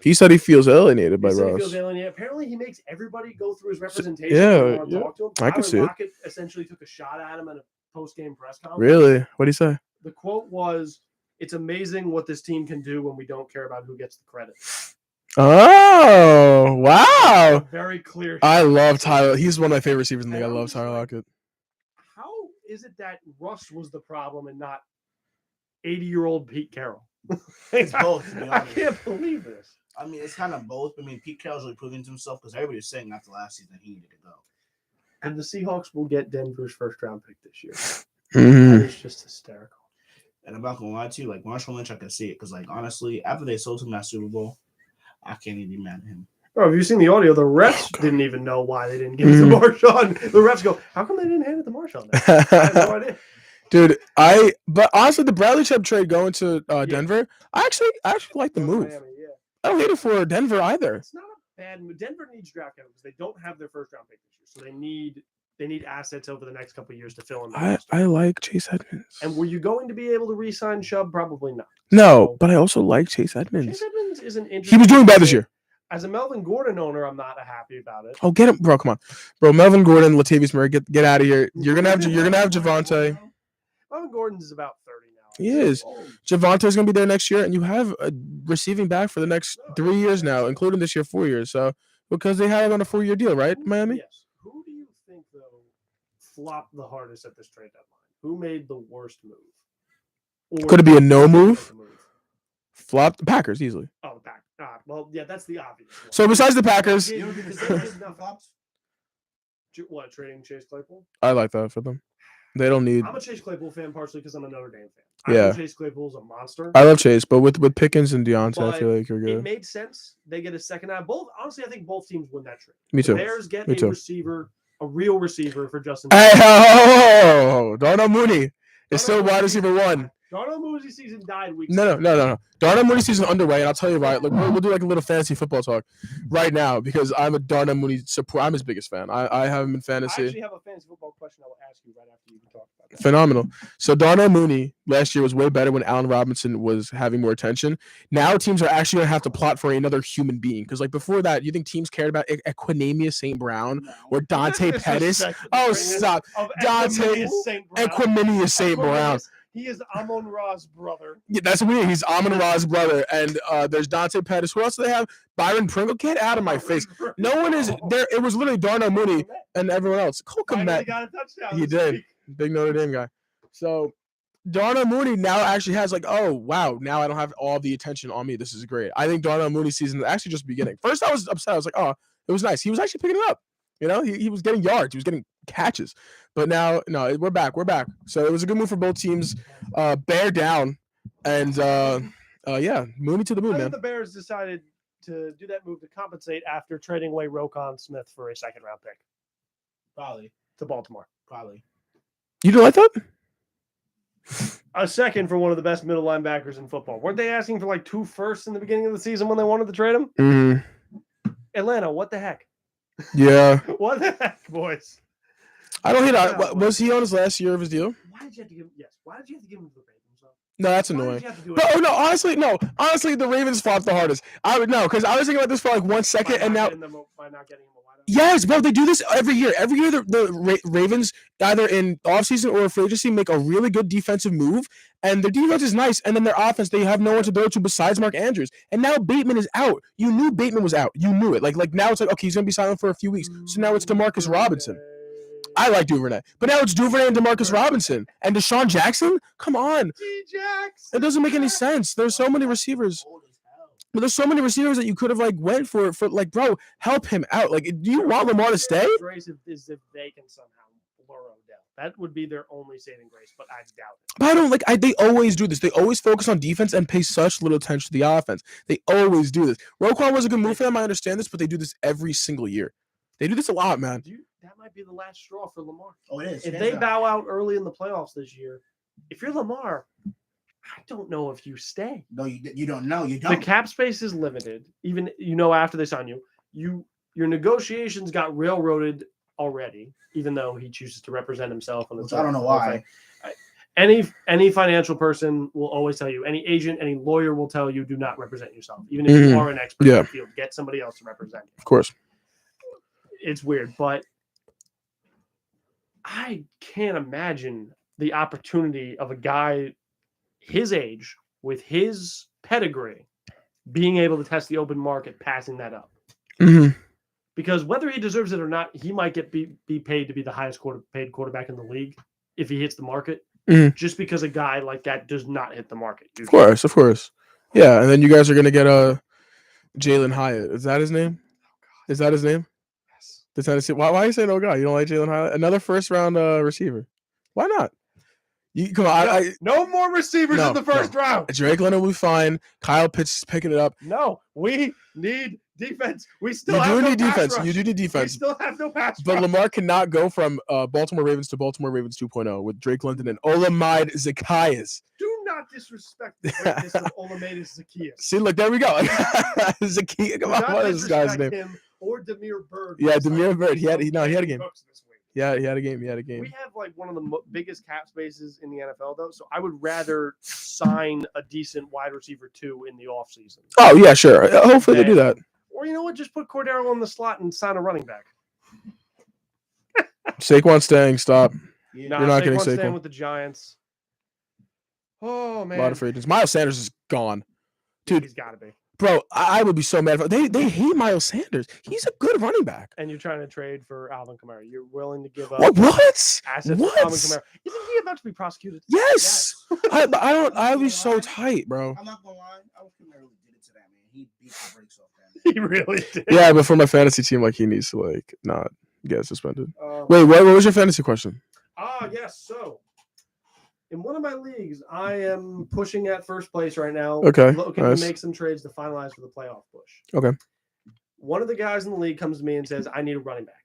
D: He said he feels alienated by
A: He said he
D: Ross.
A: feels alienated. Apparently, he makes everybody go through his representation.
D: Yeah,
A: when they want to
D: yeah.
A: talk to him.
D: I can
A: Tyler
D: see it.
A: Lockett essentially took a shot at him at a post-game press conference.
D: Really? What do you say?
A: The quote was, "It's amazing what this team can do when we don't care about who gets the credit."
D: Oh, wow.
A: Very clear.
D: I love Tyler. He's one of my favorite receivers in the league. I
A: And I'm
D: love
A: just
D: Tyler
A: like,
D: Lockett.
A: How is it that Russ was the problem and not 80-year-old Pete Carroll?
C: It's both, to be
A: I
C: honest.
A: can't believe this.
C: I mean, it's kind of both. I mean, Pete Carroll's really proving to himself because everybody was saying after last season he needed to go.
A: And the Seahawks will get Denver's first-round pick this year.
D: Mhm.
A: That is just hysterical.
C: And I'm not gonna lie to you, like Marshawn Lynch, I can see it because, like, honestly, after they sold him that Super Bowl, I can't even be mad at him.
A: Oh, have you seen the audio? The refs didn't even know why they didn't give it to Marshawn. The refs go, "How come they didn't hand it to Marshawn?" I have no idea.
D: Dude, but honestly, the Bradley Chubb trade going to Denver, I actually like the move.
A: Miami, yeah.
D: I don't hate it for Denver either.
A: It's not a bad move. Denver needs draft capital because they don't have their first round pick this year, so they need assets over the next couple of years to fill in.
D: I like Chase Edmonds.
A: And were you going to be able to re-sign Chubb? Probably not.
D: No,
A: So,
D: but I also like Chase Edmonds.
A: Chase Edmonds is an interesting.
D: He was doing bad this year.
A: As a Melvin Gordon owner, I'm not happy about it.
D: Oh, get him, bro! Come on, bro. Melvin Gordon, Latavius Murray, get out of here. You're gonna have Javonte.
A: Melvin Gordon's about 30 now.
D: He is. Javonte's gonna be there next year, and you have a receiving back for the next 3 years now, including this year 4 years. So because they had him on a 4-year deal, right, Miami?
A: Yes. Who do you think though flopped the hardest at this trade deadline? Who made the worst move? Or
D: Could it be a no move? Flop the Packers easily.
A: Oh, the Packers. Well, yeah, that's the obvious one.
D: So besides the Packers,
A: They did nothing. What, trading Chase Claypool?
D: I like that for them. They don't need.
A: I'm a Chase Claypool fan partially because I'm a Notre Dame fan.
D: Yeah.
A: I know Chase Claypool's a monster.
D: I love Chase, but with Pickens and Deontay, I
A: But
D: feel like you're
A: It
D: good.
A: made sense. They get a second out. Both, honestly, I think both teams win that trade.
D: Me
A: The
D: too.
A: Bears get
D: Me
A: a
D: too.
A: receiver, a real receiver for Justin.
D: Hey, oh, Darnell Mooney is still wide receiver 1.
A: Darnell Mooney's season died week.
D: No. Darnell Mooney season underway, and I'll tell you why. Like we'll do like a little fantasy football talk right now because I'm a Darnell Mooney support. I'm his biggest fan. I have him in
A: I
D: fantasy.
A: actually have a fantasy football question I will ask you right after you talk about that.
D: Phenomenal. So Darnell Mooney last year was way better when Allen Robinson was having more attention. Now teams are actually gonna have to plot for another human being because like before that, you think teams cared about Equinemius St. Brown or Dante Pettis? Oh, stop, Dante Equinemius St. Brown.
A: He is Amon Ra's brother.
D: Yeah, that's what we mean. He's Amon Ra's brother, and there's Dante Pettis. Who else do they have? Byron Pringle. Get out of my face. No one is there. It was literally Darnell Mooney and everyone else. Cole Kmet.
A: Got a touchdown.
D: He did. Big Notre Dame guy. So Darnell Mooney now actually has like, oh wow, now I don't have all the attention on me. This is great. I think Darnell Mooney's season is actually just beginning. First, I was upset. I was like, oh, it was nice. He was actually picking it up. You know, he was getting yards. He was getting catches. But now, no, we're back. We're back. So it was a good move for both teams. Bear down. And, yeah, Mooney to the moon,
A: I
D: man.
A: think the Bears decided to do that move to compensate after trading away Roquan Smith for a second-round pick.
C: Probably.
A: To Baltimore.
C: Probably.
D: You don't like that?
A: A second for one of the best middle linebackers in football. Weren't they asking for like 2 firsts in the beginning of the season when they wanted to trade him?
D: Mm-hmm.
A: Atlanta, what the heck?
D: Yeah.
A: What the heck, boys?
D: I don't hate that. Was he on his last year of his deal?
A: Why did you have to give him? Yes. Why did you have to give him the Ravens?
D: No, that's
A: Why did
D: annoying.
A: you have to do it?
D: But no, honestly, the Ravens fought the hardest. I would know because I was thinking about this for like 1 second, and now.
A: By not getting him a wideout?
D: Yes, bro, they do this every year. Every year, the Ravens, either in offseason or free agency, make a really good defensive move, and their defense is nice, and then their offense, they have no one to throw to besides Mark Andrews. And now Bateman is out. You knew Bateman was out. You knew it. Like now it's like, okay, he's going to be silent for a few weeks. So now it's DeMarcus Robinson. I like Duvernay. But now it's Duvernay and DeMarcus Robinson. And Deshaun Jackson? Come on. It doesn't make any sense. There's so many receivers. But there's so many receivers that you could have like went for like, bro, help him out. Like, do you want Lamar to stay?
A: Grace is if they can somehow lure Odell. That would be their only saving grace, but I doubt it.
D: But I don't like. They always do this. They always focus on defense and pay such little attention to the offense. They always do this. Roquan was a good move for them. I understand this, but they do this every single year. They do this a lot, man.
A: That might be the last straw for Lamar.
C: Oh, it is.
A: If they bow out early in the playoffs this year, if you're Lamar, I don't know if you stay.
C: No, you don't know. You
A: The
C: don't.
A: cap space is limited. Even after they sign you, your negotiations got railroaded already. Even though he chooses to represent himself,
C: Which I don't know why.
A: Any financial person will always tell you. Any agent, any lawyer will tell you, do not represent yourself. Even if you are an expert in the field, get somebody else to represent you.
D: Of course.
A: It's weird, but I can't imagine the opportunity of a guy his age with his pedigree being able to test the open market, passing that up.
D: Mm-hmm.
A: Because whether he deserves it or not, he might be paid to be the highest paid quarterback in the league if he hits the market.
D: Mm-hmm.
A: Just because a guy like that does not hit the market.
D: Usually. Of course. Yeah, and then you guys are gonna get Jalen Hyatt. Is that his name? Is that his name? Yes. The Tennessee. Why are you saying oh god? You don't like Jalen Hyatt? Another first round receiver. Why not? You come on.
A: No more receivers in the first round.
D: Drake Leonard will be fine. Kyle Pitts is picking it up.
A: No, we need Defense. We still
D: You
A: have
D: do
A: no
D: need
A: pass
D: defense.
A: rush.
D: You do need
A: We
D: defense.
A: still have no pass
D: But
A: rush.
D: Lamar cannot go from Baltimore Ravens to Baltimore Ravens 2.0 with Drake London and Olamide Zacchaeus.
A: Do not disrespect the greatness of Olamide Zacchaeus.
D: See, look, there we go. Zacchaeus,
A: Do
D: come on,
A: not
D: what is this guy's
A: disrespect
D: name?
A: him or Demir Bird.
D: Yeah,
A: who signed
D: Demir Bird. He had
A: some
D: a
A: Brandon
D: game.
A: Cooks this week.
D: Yeah, he had a game. He had a game.
A: We have like one of the biggest cap spaces in the NFL, though. So I would rather sign a decent wide receiver 2 in the offseason.
D: Oh yeah, sure. Hopefully they do that.
A: Or you know what? Just put Cordero on the slot and sign a running back.
D: Saquon staying. Stop.
A: Nah,
D: You're not getting
A: Saquon's staying
D: Saquon.
A: with the Giants. Oh
D: A
A: man,
D: lot of free agents. Miles Sanders is gone, dude.
A: he's got to be.
D: Bro, I would be so mad if they hate Miles Sanders. He's a good running back.
A: And you're trying to trade for Alvin Kamara. You're willing to give up
D: What?
A: assets
D: What?
A: for Alvin Kamara. Isn't he about to be prosecuted?
D: Yes. I don't. I'd be so tight, bro.
C: I'm not gonna lie. I was really did it to that man. He beat the brakes off that man.
A: He really did.
D: Yeah, but for my fantasy team, like he needs to like not get suspended.
A: Um,
D: Wait, what was your fantasy question?
A: Yes. So, in one of my leagues, I am pushing at first place right now.
D: Okay,
A: Looking
D: nice.
A: to make some trades to finalize for the playoff push.
D: Okay.
A: One of the guys in the league comes to me and says, I need a running back.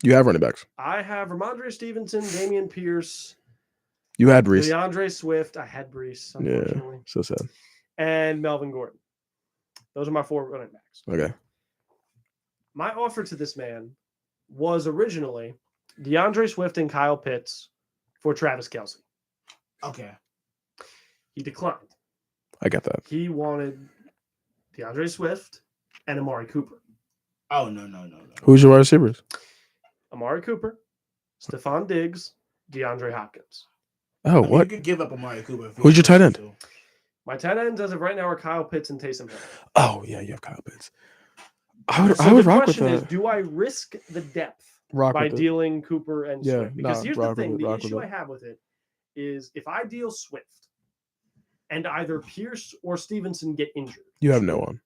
D: You have running backs.
A: I have Ramondre Stevenson, Damian Pierce,
D: You had Brees.
A: DeAndre Swift. I had Brees, unfortunately.
D: So sad.
A: And Melvin Gordon. Those are my 4 running backs.
D: Okay.
A: My offer to this man was originally DeAndre Swift and Kyle Pitts for Travis Kelce.
C: Okay.
A: He declined.
D: I get that.
A: He wanted DeAndre Swift and Amari Cooper.
C: Oh no.
D: Who's your wide receivers?
A: Amari Cooper, Stephon Diggs, DeAndre Hopkins.
D: Oh,
C: I mean,
D: what?
C: you could give up Amari Cooper. If you
D: Who's your tight
C: wanted
D: end?
C: to.
A: My tight ends as of right now are Kyle Pitts and Taysom Hill.
D: Oh, yeah, you have Kyle Pitts. I would
A: So the
D: rock with
A: question is,
D: that.
A: do I risk the depth
D: Rock
A: by
D: with it.
A: dealing Cooper and
D: Yeah,
A: Swift? Because
D: nah,
A: here's the
D: rock with
A: thing,
D: it,
A: the
D: rock with
A: issue
D: it.
A: I have with it is if I deal Swift and either Pierce or Stevenson get injured,
D: You have no one.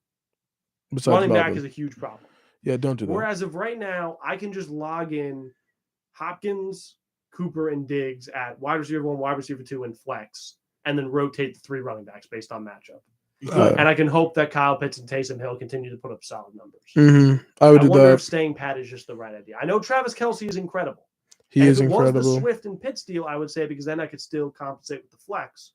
D: Besides
A: running back
D: Melvin.
A: is a huge problem.
D: Yeah, don't do that.
A: Whereas of right now, I can just log in Hopkins, Cooper, and Diggs at wide receiver 1, wide receiver 2, and flex, and then rotate the 3 running backs based on matchup. And I can hope that Kyle Pitts and Taysom Hill continue to put up solid numbers.
D: I would
A: I
D: do
A: wonder if
D: that.
A: staying pat is just the right idea. I know Travis Kelce is incredible.
D: He
A: And
D: is
A: if it was the
D: incredible.
A: Swift and Pitts deal, I would say, because then I could still compensate with the flex.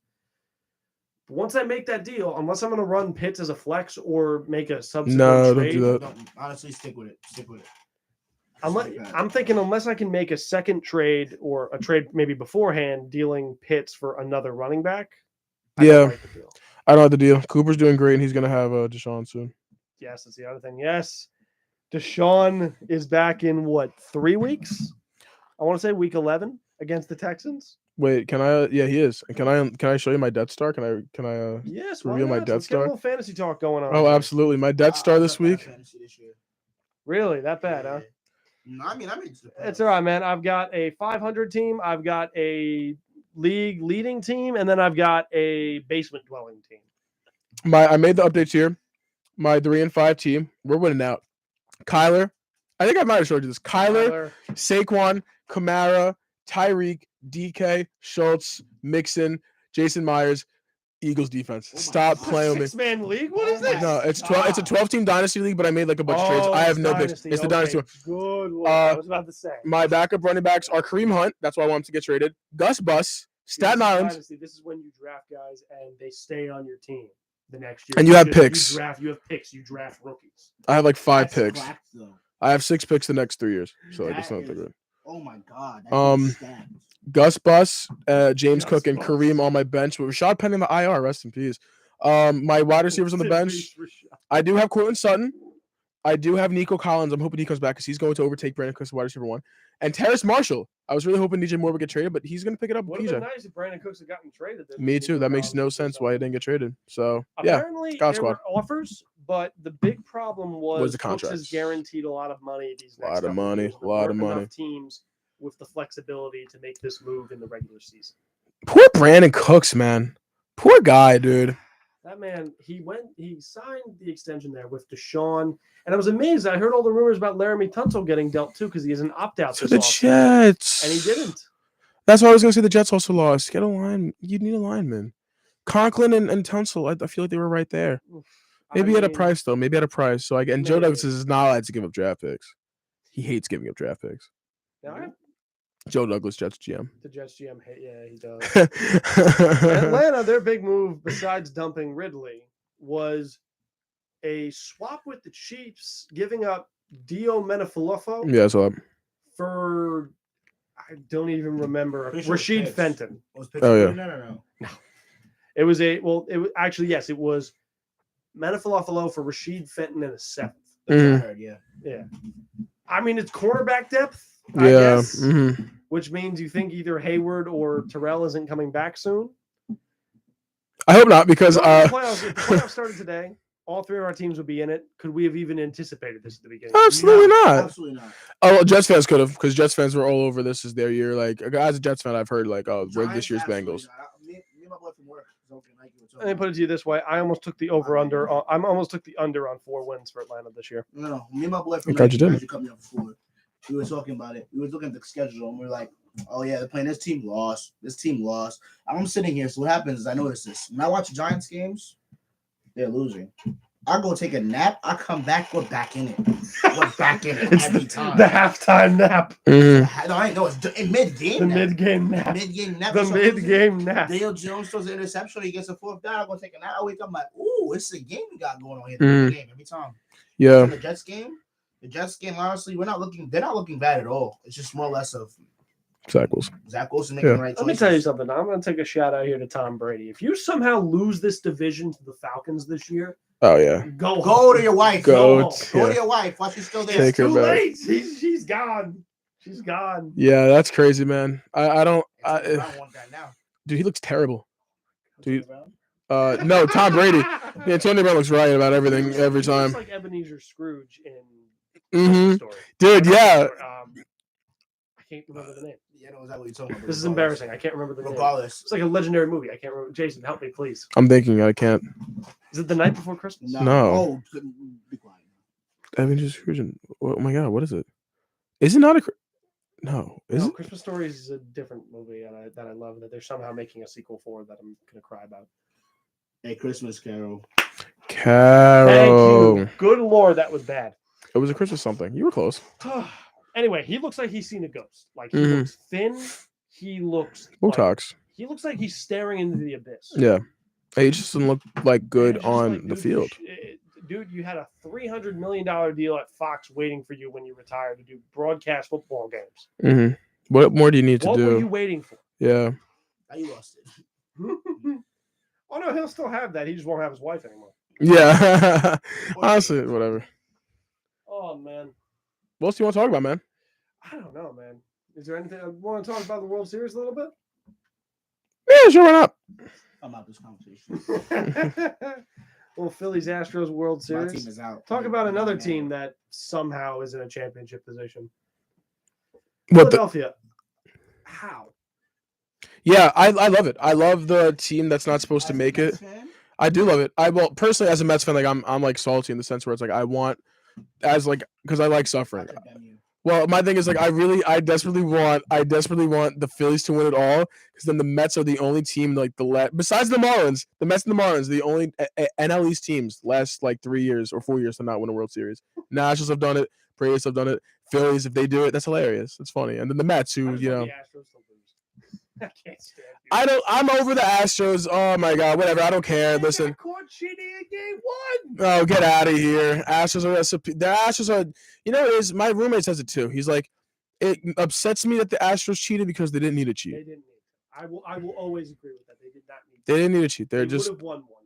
A: But once I make that deal, unless I'm going to run Pitts as a flex or make a subsequent
D: No, don't
A: trade,
D: do that.
C: No, honestly, stick with it. Stick with it.
A: I'm thinking unless I can make a second trade or a trade maybe beforehand dealing Pitts for another running back. I don't
D: Yeah.
A: like the deal.
D: I don't have the deal. Cooper's doing great, and he's going to have Deshaun soon.
A: Yes, that's the other thing. Yes. Deshaun is back in what, 3 weeks? I want to say week 11 against the Texans.
D: Wait, can I? Yeah, he is. And can I show you my Death Star? Can I?
A: Yes,
D: Reveal my
A: not?
D: Death
A: Let's get a
D: Star?
A: little fantasy talk going on.
D: Oh,
A: here.
D: absolutely. My Death Star this week.
A: Really? That bad, huh?
C: No, I mean,
A: It's all right, man. I've got a 500 team. I've got a league leading team, and then I've got a basement dwelling team.
D: I made the updates here. My 3 and 5 team. We're winning out. Kyler. I think I might have showed you this. Kyler, Saquon, Kamara, Tyreek, DK, Schultz, Mixon, Jason Myers, Eagles defense.
C: Oh my
D: Stop
C: God.
D: playing with me.
A: 6-man league? What is this?
D: No, it's 12. It's a 12-team dynasty league, but I made like a bunch of trades. I have no picks. It's the dynasty one.
A: Good one. I was about to say.
D: My backup running backs are Kareem Hunt. That's why I want him to get traded. Gus Bus, Staten Island,
A: Dynasty. This is when you draft guys and they stay on your team the next year.
D: And you have
A: just-
D: picks.
A: You have picks. You draft rookies.
D: I have like 5
C: That's
D: picks.
C: whack, though.
D: I have 6 picks the next 3 years. So like, it's
C: That
D: not that
C: is-
D: good.
C: Oh my God.
D: Um, Gus Bus, James
A: Gus
D: Cook, and
A: Bus.
D: Kareem on my bench. With Rashad Penny in the IR. Rest in peace. My wide receivers on the bench. I do have Cortland Sutton. I do have Nico Collins. I'm hoping he comes back because he's going to overtake Brandon Cooks, wide receiver 1. And Terrace Marshall. I was really hoping DJ Moore would get traded, but he's going to pick it up with
A: Would have been
D: PJ.
A: nice if Brandon Cooks had gotten traded. then
D: Me
A: Nico
D: too. That makes
A: Collins
D: no
A: would do
D: sense why he
A: something.
D: didn't get traded. So yeah,
A: Apparently,
D: God
A: there
D: squad.
A: were offers, but the big problem was
D: the
A: Cooks is
D: contracts.
A: guaranteed a lot of money these next
D: Lot of
A: couple
D: money,
A: years. There
D: lot of
A: weren't enough
D: money.
A: teams with the flexibility to make this move in the regular season.
D: poor Brandon Cooks, man. Poor guy, dude.
A: That man, he signed the extension there with Deshaun, and I was amazed. I heard all the rumors about Laramie Tunsil getting dealt too because he has an opt-out
D: To
A: this
D: the
A: offseason,
D: Jets.
A: and he didn't.
D: That's why I was going to say the Jets also lost. Get a line. You need a lineman. Conklin and Tunsil, I feel like they were right there. Maybe at a
A: mean,
D: price though. Maybe at a price. So and Joe
A: Maybe.
D: Douglas is not allowed to give up draft picks. He hates giving up draft picks.
A: Now,
D: Joe Douglas, Jets GM.
A: the Jets GM, yeah, he does. Atlanta, their big move, besides dumping Ridley, was a swap with the Chiefs, giving up Dio Menifilofo
D: Yeah, so
A: for I don't even remember
C: Pretty sure
A: Rashid
C: Pitts.
A: Fenton.
C: Was
D: Oh, yeah.
C: No.
A: It was it was actually yes, it was Menifilofo for Rashid Fenton in a 7th.
C: That's what I
D: Mhm.
C: heard, yeah.
A: Yeah, I mean it's cornerback depth. I
D: yeah.
A: guess,
D: Mhm.
A: which means you think either Hayward or Terrell isn't coming back soon.
D: I hope not because
A: If the playoffs started today, all 3 of our teams would be in it. Could we have even anticipated this at the beginning?
D: absolutely not.
C: Absolutely not.
D: Oh, well, Jets fans could have because Jets fans were all over this is their year. Like as a Jets fan, I've heard like, oh, we're this
C: Giants,
D: year's
C: absolutely
D: Bengals.
C: not. Me and my boy from work.
A: Let me put it to you this way: I almost took the over/under. I almost took the under on 4 wins for Atlanta this year.
C: No, me and my boy from
D: I'm glad you didn't.
C: actually cut me off before. We were talking about it. We were looking at the schedule and we were like, oh yeah, they're playing this team lost. This team lost. I'm sitting here. So what happens is I notice this. When I watch Giants games, they're losing. I go take a nap. I come back. We're back in it. We're back in it
A: It's
C: every time.
A: the halftime nap,
D: Mhm.
C: No, I know it's in mid-game.
A: the
C: nap.
A: mid-game nap,
C: Mid-game nap.
A: the
C: So
A: mid-game nap.
C: Dale Jones throws an interception. He gets a 4th down. I go take a nap. I wake up. I'm like, ooh, it's a game we got going on here.
D: Mhm.
C: Game every time.
D: Yeah.
C: The Jets game, honestly, they're not looking bad at all. It's just more or less of
D: Zach Wilson.
C: Zach Wilson making
D: Yeah.
C: the right
A: Let
C: choices.
A: me tell you something. I'm going to take a shout out here to Tom Brady. If you somehow lose this division to the Falcons this year,
D: Oh yeah.
A: go
C: Go to your wife.
D: Go.
C: Go to your wife while she's still there.
D: Take her
A: Too
D: back.
A: late. She's gone. She's gone.
D: Yeah, that's crazy, man. I don't.
C: Antonio Brown wants that now.
D: Dude, he looks terrible. Dude.
C: Antonio Brown?
D: No, Tom Brady. Yeah, Antonio Brown looks right about everything every
A: He
D: time.
A: looks like Ebenezer Scrooge in
D: Mhm.
A: Story.
D: Dude, yeah.
A: I can't remember the name.
C: Yeah, I know exactly what you're talking about.
A: This is embarrassing. I can't remember the name.
C: Regardless.
A: It's like a legendary movie. I can't remember. Jason, help me, please.
D: I'm thinking I can't.
A: Is it The Night Before Christmas?
D: No.
C: Oh, be quiet.
D: Avengers Fusion. Oh my god, what is it? Is it not a? No, is
A: No,
D: it?
A: Christmas Story is a different movie that I love that they're somehow making a sequel for that I'm gonna cry about.
C: A Christmas Carol.
D: Carol.
A: Thank you. Good Lord, that was bad.
D: It was a Christmas something. You were close.
A: Anyway, he looks like he's seen a ghost. Like he
D: Mhm.
A: looks thin. He looks like,
D: Botox.
A: he looks like he's staring into the abyss.
D: Yeah. He just doesn't look like good
A: It's just
D: on
A: like,
D: the
A: dude,
D: field.
A: Dude, you had a $300 million deal at Fox waiting for you when you retired to do broadcast football games.
D: Hmm. What more do you need to
A: What
D: do?
A: were you waiting for?
D: Yeah.
C: Now you lost it.
A: Oh no, he'll still have that. He just won't have his wife anymore.
D: Yeah. Honestly, whatever.
A: Oh man,
D: What else do you want to talk about, man?
A: I don't know, man. Is there anything I want to talk about the World Series a little bit?
D: Yeah, sure, why not?
C: I'm out this conversation.
A: Well, Phillies Astros World
C: My
A: Series.
C: team is out.
A: Talk about another team that somehow is in a championship position.
D: What the?
A: Philadelphia. How?
D: Yeah, I love it. I love the team that's not supposed to make it. I do love it. Well, personally, as a Mets fan, like I'm like salty in the sense where it's like I want, as like because I like suffering. Well, my thing is like I desperately want the Phillies to win it all because then the Mets are the only team like besides the Marlins, the Mets and the Marlins, the only NL East teams last like 3 years or 4 years to not win a World Series. Nationals have done it, Braves have done it, Phillies if they do it, that's hilarious. It's funny, and then the Mets who you know.
A: I can't stand you.
D: I'm over the Astros. Oh my god, whatever. I don't care.
A: They
D: Listen.
A: got caught cheating in game 1.
D: Oh, get out of here. Astros are the Astros are. You know, it is my roommate says it too. He's like, it upsets me that the Astros cheated because they didn't need to
A: They
D: cheat.
A: didn't need it. I will always agree with that. They did not need
D: They didn't need to cheat. They're
A: They
D: just
A: would have won one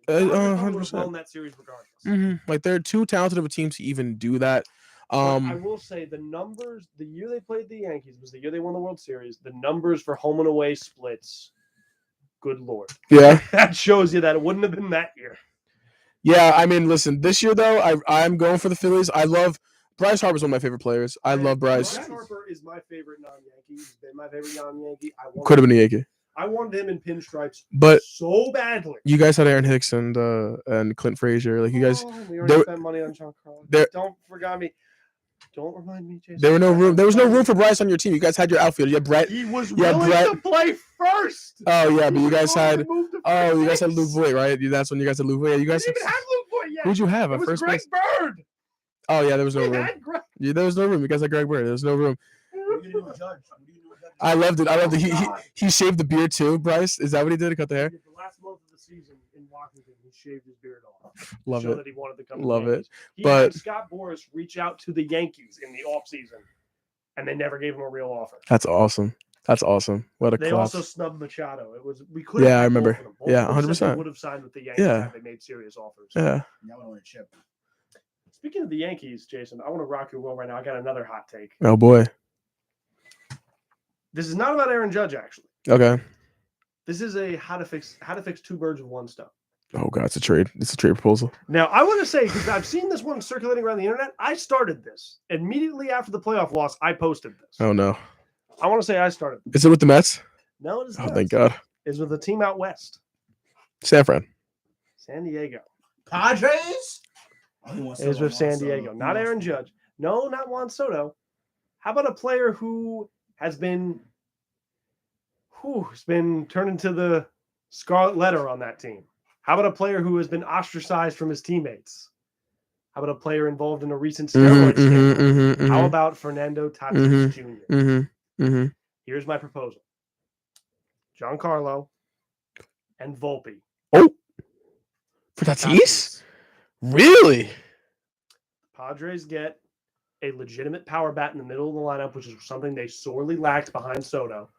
A: eventually. They would have
D: 100%.
A: won that series regardless.
D: like they're too talented of a team to even do that.
A: But I will say the numbers, the year they played the Yankees was the year they won the World Series. The numbers for home and away splits, good Lord.
D: Yeah.
A: That shows you that it wouldn't have been that year.
D: Yeah, I mean, listen, this year though, I'm going for the Phillies. I love Bryce Harper's one of my favorite players. I love Bryce.
A: Harper is my favorite non-Yankee. He's been my favorite non-Yankee.
D: Could have been a Yankee.
A: I wanted him in pinstripes
D: But
A: so badly.
D: you guys had Aaron Hicks and Clint Frazier. Like you guys,
A: We already spent money on Sean Carlin. Don't forget me. Don't remind me, Jason.
D: there was no room for Bryce on your team. You guys had your outfield. You had Brett.
A: He was
D: Yeah,
A: willing
D: Brett.
A: to play first.
D: Oh yeah, but you guys
A: He
D: had
A: moved to
D: you guys
A: first
D: had Luke
A: base.
D: Voigt, right? That's when you guys had Luke Voigt. Yeah, you
A: We
D: guys
A: didn't even have Luke Voigt yet.
D: Who'd you have?
A: It
D: At
A: was
D: first
A: Greg
D: base?
A: Bird.
D: Oh yeah, there was no
A: We
D: room.
A: had Greg.
D: Yeah, there was no room because of Greg Bird. There was no room.
C: What are you gonna do with Judge? What are you gonna do with Judge?
D: I loved it.
A: God.
D: He shaved the beard too. Bryce, is that what he did to cut the hair?
A: The last month of the season in Washington, he shaved his beard off.
D: Love
A: Show
D: it.
A: that he wanted to come.
D: Love
A: to the
D: it.
A: Yankees. He
D: But-
A: had Scott Boras reach out to the Yankees in the offseason, and they never gave him a real offer.
D: That's awesome. That's awesome. What a
A: They
D: class.
A: also snubbed Machado. We could.
D: Yeah, I remember. Yeah, 100%.
A: They would have signed with the Yankees
D: Yeah.
A: had they made serious offers.
D: Yeah.
C: Now I want to chip.
A: Speaking of the Yankees, Jason, I want to rock your world right now. I got another hot take.
D: Oh boy.
A: This is not about Aaron Judge, actually.
D: Okay.
A: This is a how to fix two birds with one stone.
D: Oh god, it's a trade. It's a trade proposal.
A: Now, I want to say, because I've seen this one circulating around the internet, I started this. Immediately after the playoff loss, I posted this.
D: Oh no.
A: I want to say I started.
D: Is it with the Mets?
A: No, it is
D: Oh
A: not.
D: thank God.
A: It's with a team out west,
D: San Fran.
A: San Diego.
C: Padres? Oh,
A: It is with San Diego, not Aaron Judge. No, not Juan Soto. How about a player who has been turned into the scarlet letter on that team? How about a player who has been ostracized from his teammates? How about a player involved in a recent steroid scandal? How about Fernando Tatis Jr.? Here's my proposal. Giancarlo and Volpe.
D: Oh, for Tatis? Really?
A: Padres get a legitimate power bat in the middle of the lineup, which is something they sorely lacked behind Soto.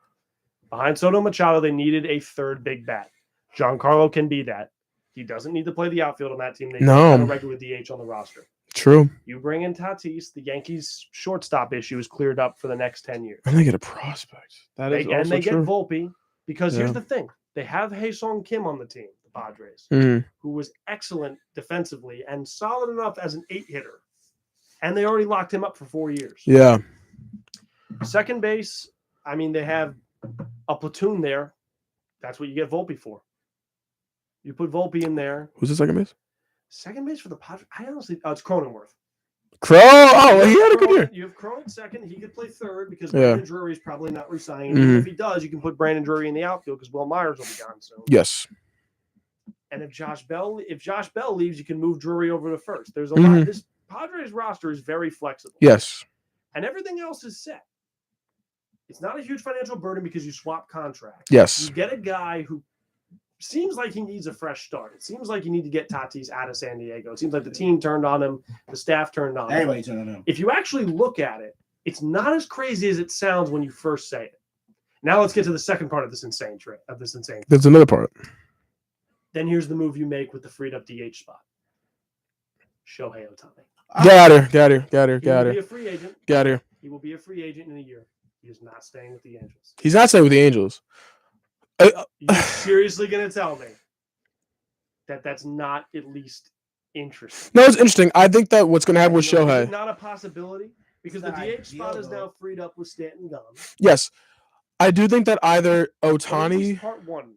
A: Behind Soto and Machado, they needed a third big bat. Giancarlo can be that. He doesn't need to play the outfield on that team. They
D: No.
A: have a regular DH on the roster.
D: True.
A: You bring in Tatis, the Yankees' shortstop issue is cleared up for the next 10 years.
D: And they get a prospect. That is
A: And
D: also
A: they get
D: true.
A: Volpe because
D: Yeah.
A: here's the thing. They have Hae-Sung Kim on the team, the Padres,
D: Mhm.
A: who was excellent defensively and solid enough as an 8-hitter. And they already locked him up for 4 years.
D: Yeah.
A: Second base, I mean, they have a platoon there. That's what you get Volpe for. You put Volpe in there.
D: Who's the second base?
A: Second base for the Padres. I honestly, it's Cronenworth.
D: Crow. Oh, well, he had a good year.
A: You have Cronin second. He could play third because
D: Yeah.
A: Brandon Drury is probably not resigning. Even if he does, you can put Brandon Drury in the outfield because Will Myers will be gone soon.
D: Yes.
A: And if Josh Bell leaves, you can move Drury over to first. There's a lot. This Padres roster is very flexible.
D: Yes.
A: And everything else is set. It's not a huge financial burden because you swap contracts.
D: Yes.
A: You get a guy who seems like he needs a fresh start. It seems like you need to get Tatis out of San Diego. It seems like the team turned on him. The staff turned on him.
C: Everybody turned on him.
A: If you actually look at it, it's not as crazy as it sounds when you first say it. Now let's get to the second part of this insane trade.
D: There's another part.
A: Then here's the move you make with the freed up DH spot. Shohei Ohtani.
D: Get her. Get her. Get her.
A: He
D: Get
A: will be
D: her.
A: a free agent.
D: Get her.
A: He will be a free agent in a year. He is not staying with the Angels.
D: He's not staying with the Angels.
A: You're seriously going to tell me that that's not at least interesting?
D: No, it's interesting. I think that what's going to happen with
A: Is it
D: Shohei.
A: not a possibility? Because the
C: It's not
A: DH spot
C: ideal,
A: is
C: though.
A: now freed up with Stanton gone.
D: Yes. I do think that either
A: But at least
D: Ohtani.
A: part one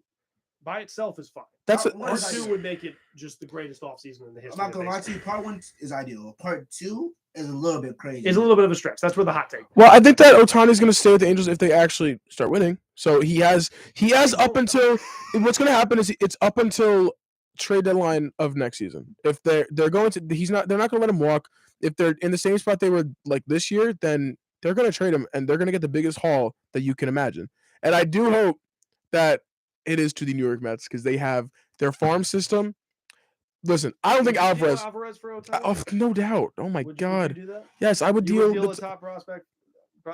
A: by itself is fine.
D: That's
C: Part
D: a,
C: one
A: Part
C: is
A: two
C: ideal.
A: would make it just the greatest offseason in the
C: I'm
A: history.
C: not
A: of
C: gonna lie to
A: baseball.
C: you. Part 1 is ideal. Part 2 is a little bit crazy.
A: It's a little bit of a stretch. That's where the hot take.
D: well, I think that Ohtani's going to stay with the Angels if they actually start winning. So he has up until what's going to happen is it's up until trade deadline of next season. If they're going to they're not going to let him walk. If they're in the same spot they were like this year, then they're going to trade him and they're going to get the biggest haul that you can imagine. And I do hope that it is to the New York Mets because they have their farm system. Listen, I don't think
A: Would you deal
D: Alvarez.
A: for Ohtani?
D: Oh, no doubt. Oh my
A: Would
D: God.
A: you do that?
D: Yes, I would
A: You would
D: deal.
A: deal
D: with
A: a top prospect.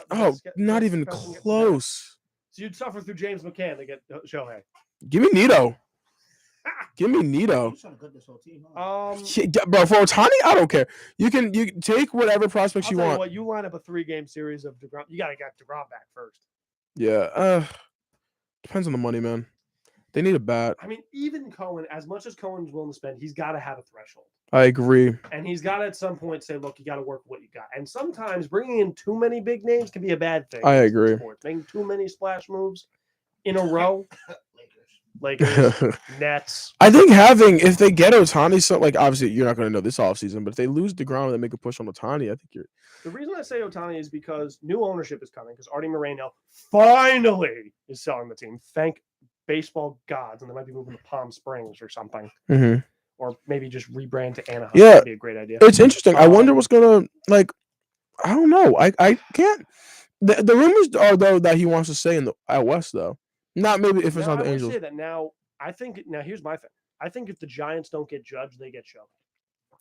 D: Oh, not even
A: discussing it.
D: close.
A: So you'd suffer through James McCann to get Shohei.
D: Give me Nito. Give me Nito.
C: He's trying to cut this whole team. Huh?
A: Yeah,
D: Bro, for Ohtani, I don't care. You can take whatever prospects
A: I'll
D: you
A: tell you
D: want.
A: what, you line up a 3-game series of DeGrom. You got to get DeGrom back first.
D: Yeah. Depends on the money, man. They need a bat.
A: I mean, even Cohen, as much as Cohen's willing to spend, he's got to have a threshold.
D: I agree.
A: And he's got to at some point say, look, you got to work what you got. And sometimes bringing in too many big names can be a bad thing.
D: I
A: in
D: agree.
A: sports. Making too many splash moves in a row,
C: Lakers.
A: like Nets.
D: I think if they get Ohtani, so like obviously you're not going to know this offseason, but if they lose DeGrom and they make a push on Ohtani, I think you're.
A: The reason I say Ohtani is because new ownership is coming because Artie Moreno finally is selling the team. Thank baseball gods. And they might be moving to Palm Springs or something. or maybe just rebrand to Anaheim.
D: Yeah.
A: That'd be a great idea.
D: It's interesting. I wonder what's gonna like. I don't know. I can't. The rumors are though that he wants to stay in the out west though. Not maybe if it's
A: Now,
D: not the
A: I would
D: Angels.
A: say that now. I think now here's my thing. I think if the Giants don't get Judge, they get Show.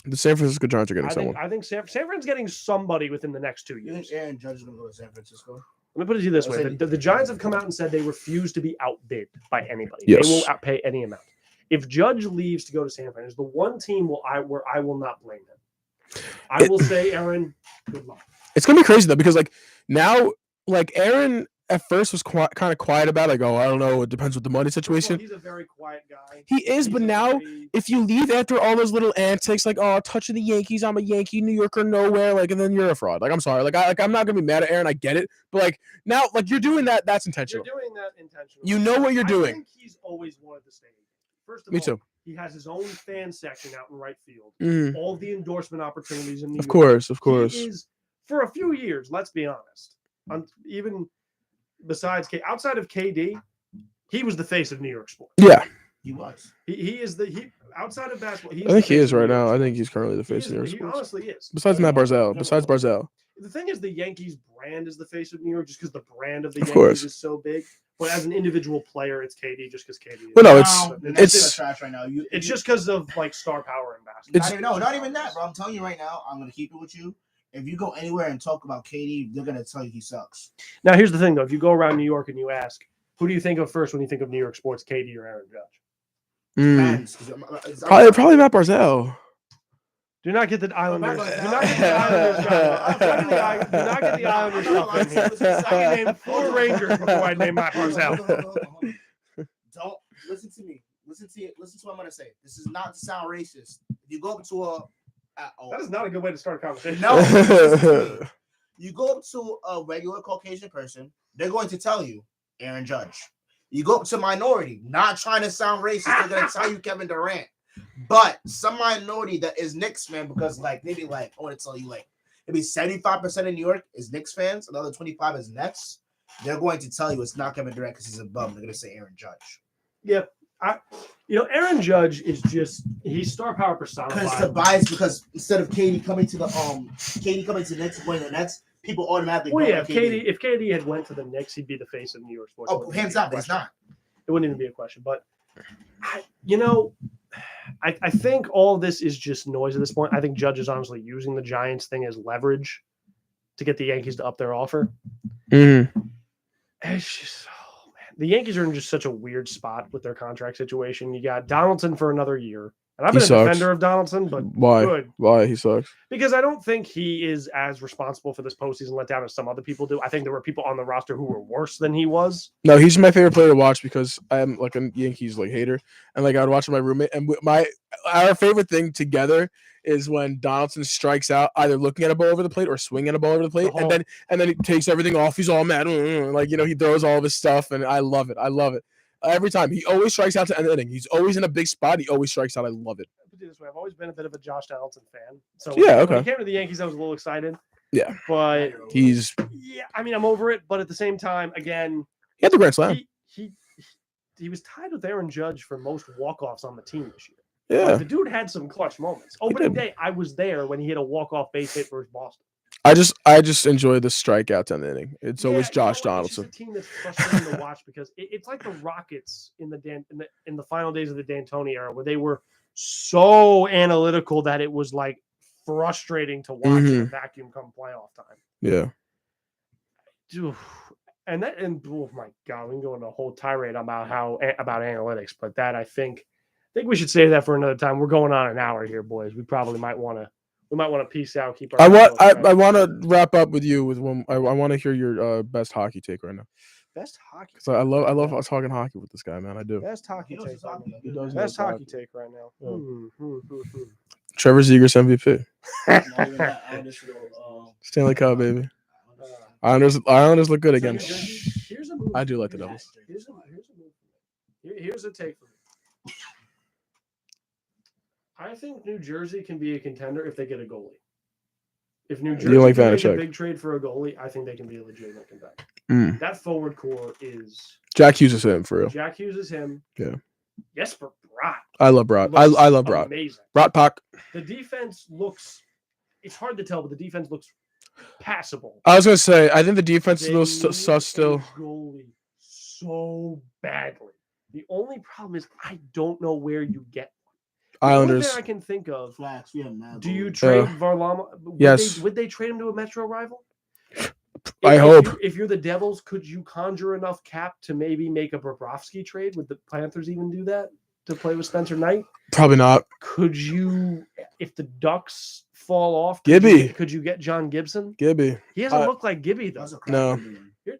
D: The San Francisco Giants are getting
A: I
D: someone.
A: think San Fran's getting somebody within the next 2
C: You
A: years.
C: think Aaron Judge is gonna go to San Francisco?
A: Let me put it to you this
C: I
A: way:
C: would say-
A: the Giants have come out and said they refuse to be outbid by anybody.
D: Yes.
A: They won't outpay any amount. If Judge leaves to go to San Fran, is the one team where I will not blame him. I will say, Aaron, good luck.
D: It's gonna be crazy though because like now, like Aaron at first was kind of quiet about like, oh, I don't know, it depends with the money
A: First of all,
D: situation.
A: he's a very quiet guy.
D: He is,
A: He's
D: but
A: a
D: now
A: very-
D: if you leave after all those little antics, like oh, touching the Yankees, I'm a Yankee, New Yorker, nowhere, like, and then you're a fraud. Like I'm sorry, I'm not gonna be mad at Aaron. I get it, but like now, like you're doing that. That's
A: you're
D: intentional.
A: doing that intentionally.
D: You know what you're
A: I
D: doing.
A: think he's always wanted to stay. First of
D: Me
A: all,
D: too.
A: he has his own fan section out in right field.
D: Mhm.
A: All the endorsement opportunities in New
D: Of
A: York.
D: course, of
A: He
D: course.
A: is, for a few years, let's be honest, even besides outside of KD, he was the face of New York sports.
D: Yeah,
C: He was.
A: He is outside of basketball. He is
D: I think
A: the
D: he
A: face
D: is
A: of
D: right
A: New York
D: now. I
A: sports.
D: think he's currently the
A: He
D: face
A: is-
D: of New York
A: he
D: sports.
A: honestly is.
D: Besides Matt Barzell,
A: The thing is, the Yankees brand is the face of New York just because the brand of the
D: Of
A: Yankees
D: course.
A: is so big. But as an individual player, it's KD just because KD. Is.
D: Well, no,
C: No,
D: it's-
C: the
A: it's-
C: Nets
D: it's-
C: are trash right now.
A: It's just because of like star power in basketball.
C: Not even that, bro. I'm telling you right now. I'm gonna keep it with you. If you go anywhere and talk about KD, they're gonna tell you he sucks.
A: Now, here's the thing, though. If you go around New York and you ask, who do you think of first when you think of New York sports, KD or Aaron Judge?
C: Fans,
D: Probably Matt Barzell.
A: Do not get the Islanders.
C: Matt
A: Do not get the Islanders. Do not get the Islanders stuff in here. I can name 4 Rangers before I name Matt Barzell.
C: Don't listen to me. Listen to what I'm gonna say. This is not to sound racist. If you go up to
A: That is not a good way to start a conversation.
C: No. Listen to me. You go up to a regular Caucasian person, they're going to tell you Aaron Judge. You go up to minority, not trying to sound racist, they're going to tell you Kevin Durant. But some minority that is Knicks fan, because maybe I want to tell you maybe 75% in New York is Knicks fans, another 25 is Nets. They're going to tell you it's not Kevin Durant because he's a bum. They're going to say Aaron Judge.
A: Yep. Aaron Judge is he's star power personified.
C: Because the bias, because instead of KD coming to the Knicks and going to the Nets, people automatically.
A: Well,
C: go
A: yeah,
C: with
A: if KD had went to the Knicks, he'd be the face of New York sports.
C: Oh, hands down, but it's not.
A: It wouldn't even be a question. But I think all of this is just noise at this point. I think Judge is honestly using the Giants thing as leverage to get the Yankees to up their offer.
D: Mm-hmm.
A: It's just, oh man, the Yankees are in just such a weird spot with their contract situation. You got Donaldson for another year, and I've
D: He
A: been a
D: sucks.
A: defender of Donaldson, but
D: Why?
A: good.
D: Why he sucks?
A: Because I don't think he is as responsible for this postseason letdown as some other people do. I think there were people on the roster who were worse than he was.
D: No, he's my favorite player to watch because I'm like a Yankees hater, and I would watch with my roommate. And our favorite thing together is when Donaldson strikes out, either looking at a ball over the plate or swinging a ball over the plate, and then he takes everything off. He's all mad, he throws all of his stuff, and I love it. Every time he always strikes out to end the inning. He's always in a big spot. He always strikes out. I love it.
A: Put it this way, I've always been a bit of a Josh Donaldson fan. So
D: Yeah,
A: when
D: okay.
A: he came to the Yankees, I was a little excited.
D: Yeah,
A: but I'm over it. But at the same time, again,
D: he had the grand slam.
A: He was tied with Aaron Judge for most walk-offs on the team this year.
D: Yeah,
A: the dude had some clutch moments. Opening day, I was there when he hit a walk-off base hit versus Boston.
D: I just enjoy the strikeouts in the inning. It's always Josh Donaldson.
A: It's just a team that's frustrating to watch because it's like the Rockets in the final days of the D'Antoni era, where they were so analytical that it was like frustrating to watch in a vacuum come playoff time.
D: Yeah.
A: And oh my God, we can go into a whole tirade about analytics, but that I think we should save that for another time. We're going on an hour here, boys. We probably might want to peace out. Keep our
D: I want to wrap up with you with one. I want to hear your best hockey take right now.
A: Best hockey.
D: So I love talking hockey with this guy, man. I do.
A: Best hockey take.
D: He does
A: Best
D: know
A: hockey take right now.
D: Yeah. Trevor Zegras MVP. Stanley Cup, baby. Islanders look good again.
A: Here's a move.
D: I do like the Devils.
A: Here's a take for me. I think New Jersey can be a contender if they get a goalie. If New Jersey
D: like
A: can make
D: Vanacek?
A: a big trade for a goalie, I think they can be a legitimate contender. That forward core is
D: Jack Hughes is him for real.
A: Jack Hughes is him.
D: Yeah.
A: Jesper Brott.
D: I love Brott. I love Brott.
A: Amazing.
D: Brott Puck.
A: The defense looks. It's hard to tell, but the defense looks passable.
D: I was gonna say, I think the defense is a
A: They
D: little
A: need
D: sus still.
A: a goalie so badly. The only problem is I don't know where you get one. The only
D: Islanders.
A: thing I can think of.
C: Flax, we have mad
A: Do you
C: goalies.
A: trade Varlamov?
D: Yes.
A: Would they trade him to a Metro rival?
D: I
A: If
D: hope.
A: if you're the Devils, could you conjure enough cap to maybe make a Bobrovsky trade? Would the Panthers even do that to play with Spencer Knight?
D: Probably not.
A: Could you, if the Ducks fall off,
D: Gibby.
A: could you get John Gibson?
D: Gibby.
A: He doesn't look like Gibby though.
C: That's a
D: No.
C: crap goalie.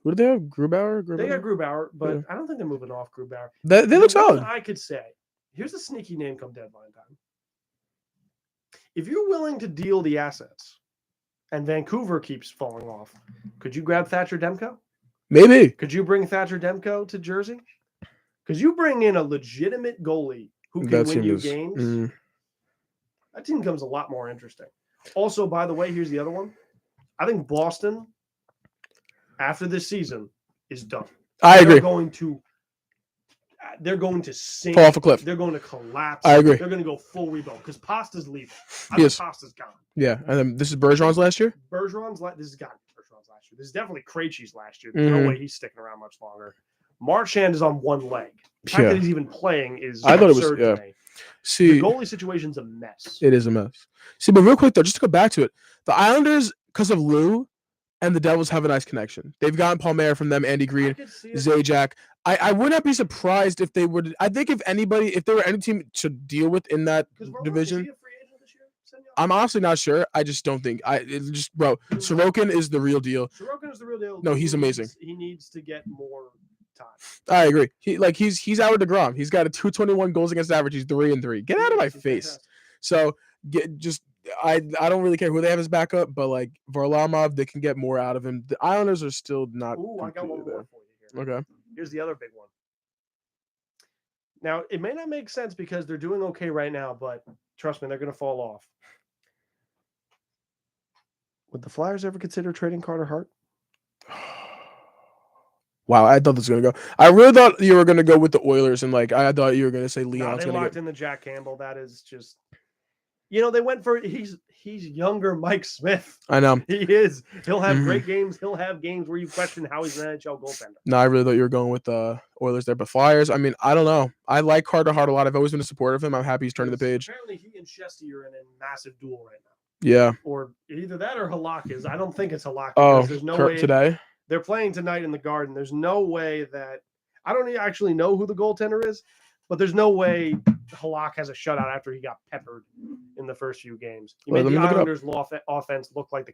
D: Who did they have? Grubauer?
A: They got Grubauer, but
D: Yeah.
A: I don't think they're moving off Grubauer.
D: They look
A: The one
D: solid.
A: I could say, here's a sneaky name come deadline time. If you're willing to deal the assets and Vancouver keeps falling off, could you grab Thatcher Demko?
D: Maybe.
A: Could you bring Thatcher Demko to Jersey? Because you bring in a legitimate goalie who can
D: That
A: win
D: team
A: you
D: is.
A: games. That team becomes a lot more interesting. Also, by the way, here's the other one. I think Boston, after this season, is done.
D: I agree.
A: They're going to sink.
D: Fall off a cliff.
A: They're going to collapse.
D: I agree.
A: They're going to go full rebuild because Pasta's leaving. I
D: Yes.
A: think Pasta's gone.
D: Yeah. And then this is Bergeron's last year?
A: This has got to be Bergeron's last year. This is definitely Krejci's last year. There's no way he's sticking around much longer. Marchand is on one leg. The fact
D: Yeah.
A: that he's even playing is
D: I thought it was-
A: absurd
D: yeah.
A: to me.
D: See,
A: The goalie situation's a mess.
D: it is a mess. See, but real quick though, just to go back to it, the Islanders, because of Lou, and the Devils have a nice connection. They've gotten Palmer from them, Andy
A: I
D: Green,
A: could see it.
D: Zajac. I would not be surprised if they would. I think if there were any team to deal with in that
A: 'Cause Vermont,
D: division,
A: is he a free agent this year? Senor?
D: I'm honestly not sure. I just don't think. Bro, Sorokin is the real deal.
A: Sorokin is the real deal.
D: No, he's amazing.
A: He needs to get more time.
D: I agree. He's Howard DeGrom. He's got a 221 goals against average. He's 3-3. Get out of my
A: He's
D: face.
A: fantastic.
D: So I don't really care who they have as backup, but like Varlamov, they can get more out of him. The Islanders are still not.
A: Ooh, I got one
D: completely
A: more for you here.
D: there. Okay.
A: Here's the other big one. Now, it may not make sense because they're doing okay right now, but trust me, they're going to fall off. Would the Flyers ever consider trading Carter Hart?
D: Wow, I thought this was gonna go. I really thought you were gonna go with the Oilers, and like I thought you were gonna say
A: No,
D: Leon's
A: they
D: gonna
A: locked
D: get.
A: in the Jack Campbell. That is just, they went for he's younger Mike Smith.
D: I know.
A: He is. He'll have
D: Mhm.
A: great games. He'll have games where you question how he's an NHL goaltender.
D: No, I really thought you were going with the Oilers there, but Flyers. I mean, I don't know. I like Carter Hart a lot. I've always been a supporter of him. I'm happy he's turning the page.
A: Apparently, he and Shesty are in a massive duel right now.
D: Yeah.
A: Or either that or Halak is. I don't think it's Halak.
D: Oh,
A: There's no way
D: today.
A: they're playing tonight in the Garden. There's no way that I don't actually know who the goaltender is, but there's no way Halak has a shutout after he got peppered in the first few games. He
D: Wait,
A: made
D: let
A: the
D: me look it up.
A: Islanders' offense look like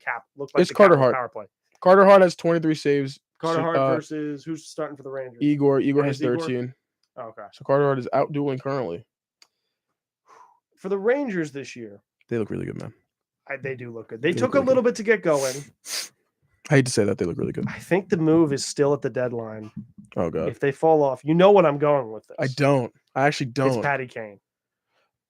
D: It's Carter Hart.
A: power play.
D: Carter Hart has 23 saves.
A: Carter Hart
D: Uh,
A: versus who's starting for the Rangers?
D: Igor
A: Is
D: has
A: Igor?
D: 13.
A: Oh, okay.
D: So Carter Hart is out dueling currently.
A: For the Rangers this year,
D: They look really good, man.
A: they do look good. They
D: They
A: took
D: look
A: a
D: really
A: little bit to get going.
D: I hate to say that they look really good.
A: I think the move is still at the deadline.
D: Oh god.
A: If they fall off, you know what I'm going with this.
D: I don't. I actually
A: It's
D: don't.
A: Patty Kane.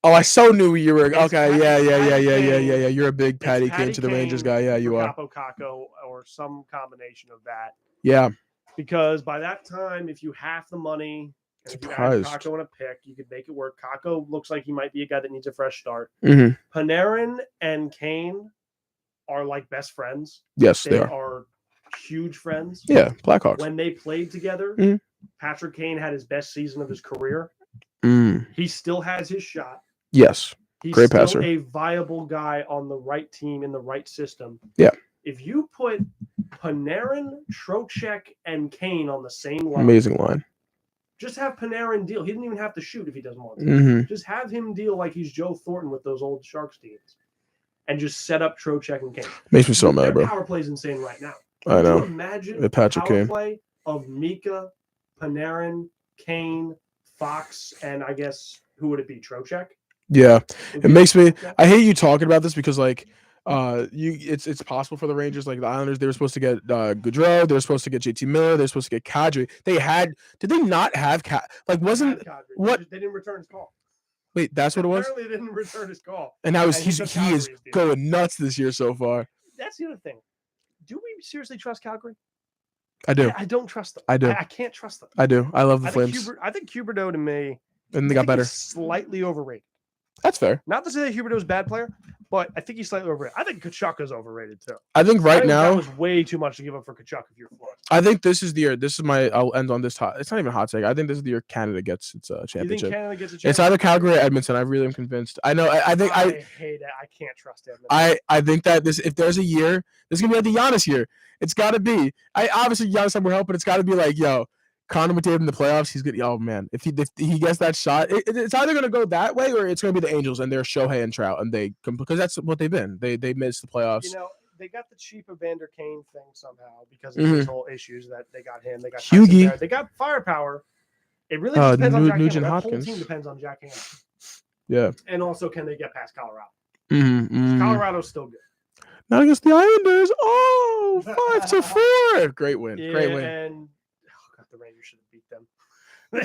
D: Oh, I so knew you were.
A: It's
D: Okay,
A: Patty-
D: yeah.
A: Patty Kane.
D: You're a big
A: It's
D: Patty Kane to the Rangers
A: Kane
D: guy. Yeah, you
A: for
D: are.
A: Capo Caco or some combination of that.
D: Yeah.
A: Because by that time, if you half the money, and if you add
D: Surprised.
A: Kako in a pick, you could make it work. Kako looks like he might be a guy that needs a fresh start.
D: hmm
A: Panarin and Kane are like best friends.
D: Yes,
A: They
D: they are.
A: are huge friends.
D: Yeah, Blackhawks.
A: When they played together,
D: Mhm.
A: Patrick Kane had his best season of his career.
D: Mm,
A: He still has his shot.
D: yes.
A: He's
D: Great
A: still
D: passer.
A: a viable guy on the right team in the right system.
D: Yeah.
A: If you put Panarin, Trocheck, and Kane on the same line,
D: Amazing line.
A: just have Panarin deal. He didn't even have to shoot if he doesn't want to.
D: hmm
A: Just have him deal like he's Joe Thornton with those old Sharks teams, and just set up Trocheck and Kane.
D: Makes me so mad,
A: Their
D: bro.
A: power play is insane right now.
D: I
A: Could you
D: know.
A: imagine
D: With Patrick
A: power
D: Kane.
A: play of Mika, Panarin, Kane, Fox, and I guess who would it be? Trocheck.
D: Yeah.
A: Would
D: It
A: be
D: makes me.
A: Trocheck?
D: I hate you talking about this because like, it's possible for the Rangers. Like the Islanders, they were supposed to get Gaudreau. They were supposed to get JT Miller. They were supposed to get Kadri. They had. Did they not have Like wasn't
A: Kadri.
D: what?
A: They didn't return his call.
D: Wait, that's what it was.
A: Apparently, they didn't return his call.
D: And now
A: and he
D: he
A: took
D: is
A: Calgary's deal.
D: going nuts this year so far.
A: That's the other thing. Do we seriously trust Calgary?
D: I do.
A: I don't trust them.
D: I do.
A: I can't trust them.
D: I do. I love the
A: I think
D: Flames.
A: I think Huberdeau to me
D: And they
A: I
D: got
A: think
D: better.
A: he's slightly overrated.
D: That's fair.
A: Not to say that Huberdeau's a bad player, but I think he's slightly overrated. I think Kachukka's overrated too.
D: I think
A: I
D: right
A: think
D: now,
A: that was way too much to give up for Kachuk if you're Florida.
D: I think this is the year. This is my. I'll end on this hot. It's not even a hot take. I think this is the year Canada gets its
A: You think
D: championship.
A: Canada gets a chance?
D: It's either Calgary or Edmonton. I really am convinced. I know. I think.
A: I hate it. I can't trust Edmonton.
D: I think that this. If there's a year, this is gonna be like the Giannis year. It's got to be. Obviously Giannis had more help, but it's got to be like, yo, Connor McDavid in the playoffs. He's good. Oh man, if he gets that shot, it's either gonna go that way or it's gonna be the Angels and they're Shohei and Trout and because that's what they've been. They missed the playoffs.
A: You know, they got the cheap Evander Kane thing somehow because of his whole issues that they got him. They got Tyson
D: Hughie.
A: Barrett. They got firepower. It really just depends on Jack
D: Nugent
A: Hamilton. That whole
D: Hopkins.
A: team depends on Jack Hamilton.
D: Yeah.
A: And also, can they get past Colorado?
D: Mm-hmm.
A: Colorado's still good.
D: Not against the Islanders. Oh, 5-4. Great win.
A: Yeah,
D: Great win.
A: and God, the Rangers should have beat them.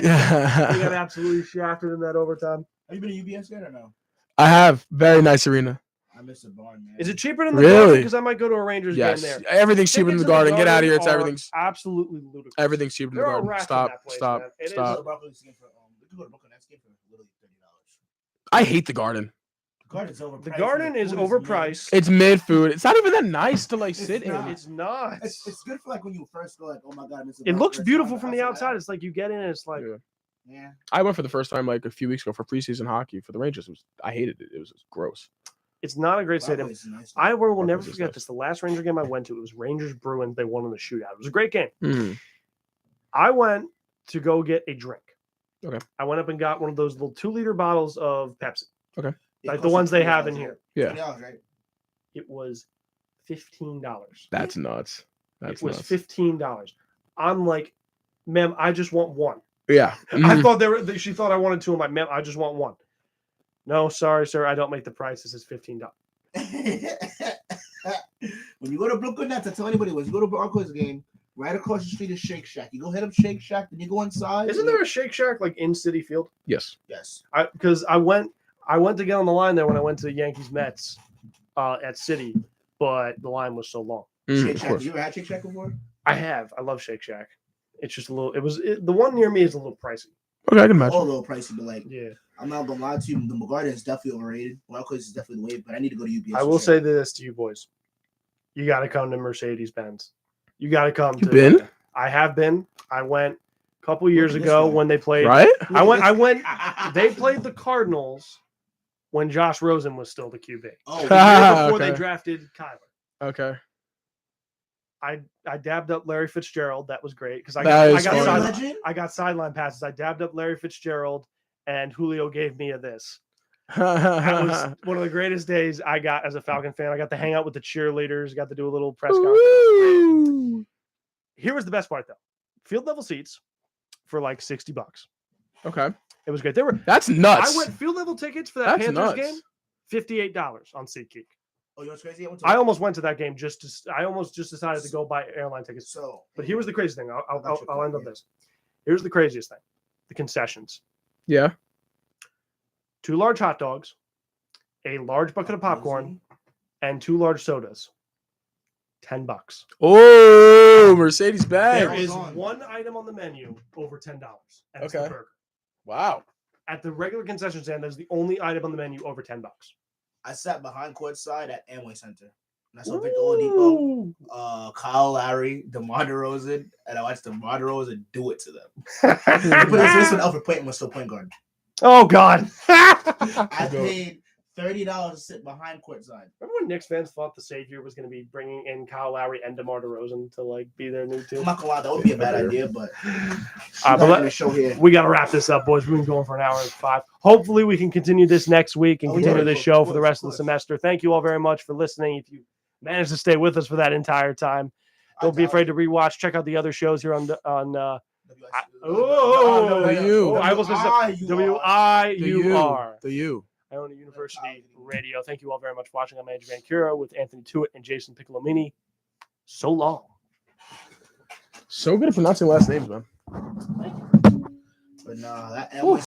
D: Yeah.
A: They got absolutely shafted in that overtime.
C: Have you been to UBS yet or no?
D: I have. Very nice arena.
C: I miss the barn, man.
A: Is it cheaper than the
D: Really?
A: Garden? Because I might go to a Rangers
D: Yes.
A: game there.
D: Everything's cheaper than the
A: Tickets in
D: Garden. Get out of here. It's
A: are
D: everything's
A: absolutely ludicrous.
D: everything's cheaper than the
A: There are
D: Garden.
A: rats in
D: Stop.
A: that place,
D: Stop.
A: man. It is
D: Stop.
C: We could go to Brooklyn Nets game for literally $30.
D: I hate the Garden.
C: Garden's overpriced.
A: The Garden is overpriced.
D: It's mid food. It's not even that nice to like
C: It's
D: sit in.
C: not.
A: It's not.
C: It's good for like when you first go, like, oh my god, I miss the
A: It
C: Bronx
A: looks
C: restaurant,
A: beautiful
C: but
A: from the
C: outside
A: outside. It's like you get in and it's like,
D: Yeah.
C: Yeah.
D: I went for the first time like a few weeks ago for preseason hockey for the Rangers. I hated it. It was gross.
A: it's not a great stadium.
C: Barclays is nice.
A: I will
D: Barclays
A: never
D: is
A: forget
D: nice.
A: this. The last Ranger game I went to, it was Rangers Bruins. They won in the shootout. It was a great game.
D: Mhm.
A: I went to go get a drink.
D: Okay.
A: I went up and got one of those little 2-liter bottles of Pepsi,
C: It
A: like the
C: costs
A: ones
C: you
A: they have
C: $20,
A: in here.
D: Yeah.
C: $20, right?
A: It was $15.
D: That's nuts.
A: It was
D: nuts.
A: $15. I'm like, ma'am, I just want one.
D: Yeah.
A: I
D: Mhm.
A: thought she thought I wanted two. I'm like, ma'am, I just want one. No, sorry, sir, I don't make the price. This is $15.
C: When you go to Brooklyn Nets, I tell anybody, when you go to Barclays game, right across the street is Shake Shack. You go hit up Shake Shack, then you go inside.
A: Isn't there a Shake Shack like in City Field?
D: Yes.
C: Yes.
A: Because I went to get on the line there when I went to Yankees Mets at City, but the line was so long.
C: Shake
D: Of
C: Shack.
D: course.
C: You ever had Shake Shack before?
A: I have. I love Shake Shack. It's just a little. The one near me is a little pricey.
D: Okay, I can imagine.
C: All a little pricey, but like,
A: Yeah.
C: I'm not gonna lie to you, the Garden is definitely overrated. Barclays is definitely the wave, but I need to go to UBS.
A: I will say this to you boys: you got to come to Mercedes-Benz. You got to come.
D: You been?
A: I have been. I went a couple years
C: this
A: ago
C: guy.
A: when they played.
D: Right?
A: I went. They played the Cardinals when Josh Rosen was still the QB.
C: Oh,
A: The year before they
D: Okay.
A: drafted Kyler.
D: Okay.
A: I dabbed up Larry Fitzgerald. That was great because I
D: That
A: got,
D: is
A: I, got
D: funny.
A: side,
C: legend.
A: I got sideline passes. I dabbed up Larry Fitzgerald, and Julio gave me a this. That was one of the greatest days I got as a Falcon fan. I got to hang out with the cheerleaders. Got to do a little press conference.
D: Woo!
A: Here was the best part though: field level seats for like $60.
D: Okay.
A: It was great. They were.
D: That's nuts.
A: I went field level tickets for that
D: That's
A: Panthers
D: nuts.
A: game. $58 on SeatGeek.
C: Oh, you know what's crazy?
A: I almost went to that game I almost just decided to go buy airline tickets.
C: So,
A: But here was the craziest thing. I'll
C: got your
A: end on
C: point,
A: this. Here's the craziest thing: the concessions.
D: Yeah.
A: 2 large hot dogs, a large bucket of popcorn, and 2 large sodas. $10.
D: Oh, Mercedes
A: There
D: bag.
A: is
C: on.
A: one item on the menu over $10. And it's the
D: Okay.
A: burger.
D: Wow.
A: At the regular concession stand, there's the only item on the menu over $10.
C: I sat behind courtside at Amway Center. And I saw Victor Oladipo,
A: Ooh.
C: Kyle Lowry, DeMar DeRozan, and I watched DeMar DeRozan do it to them.
A: oh
C: But this when Alfred Payton was still point guard.
A: God!
C: I paid $30 to sit behind courtside.
A: Remember when Knicks fans thought the savior was going to be bringing in Kyle Lowry and DeMar DeRozan to like be their new team?
C: I'm not gonna lie, that would be a bad idea, but
A: But
C: the show here.
A: we got to wrap this up, boys. We've been going for an hour and 5. Hopefully, we can continue this next week and
C: Oh,
A: continue
C: yeah,
A: this
C: of
A: show for the
C: course,
A: rest
C: of
A: of the
C: course.
A: semester. Thank you all very much for listening. If you managed to stay with us for that entire time, don't be afraid to rewatch. Check out the other shows here on
D: The U.
A: I almost messed up. WIUR.
D: The U.
A: Iona University Radio. Thank you all very much for watching. I'm Andrew Van Cura with Anthony Tuit and Jason Piccolomini. So long.
D: So good at pronouncing last names, man.
C: But nah, that Amway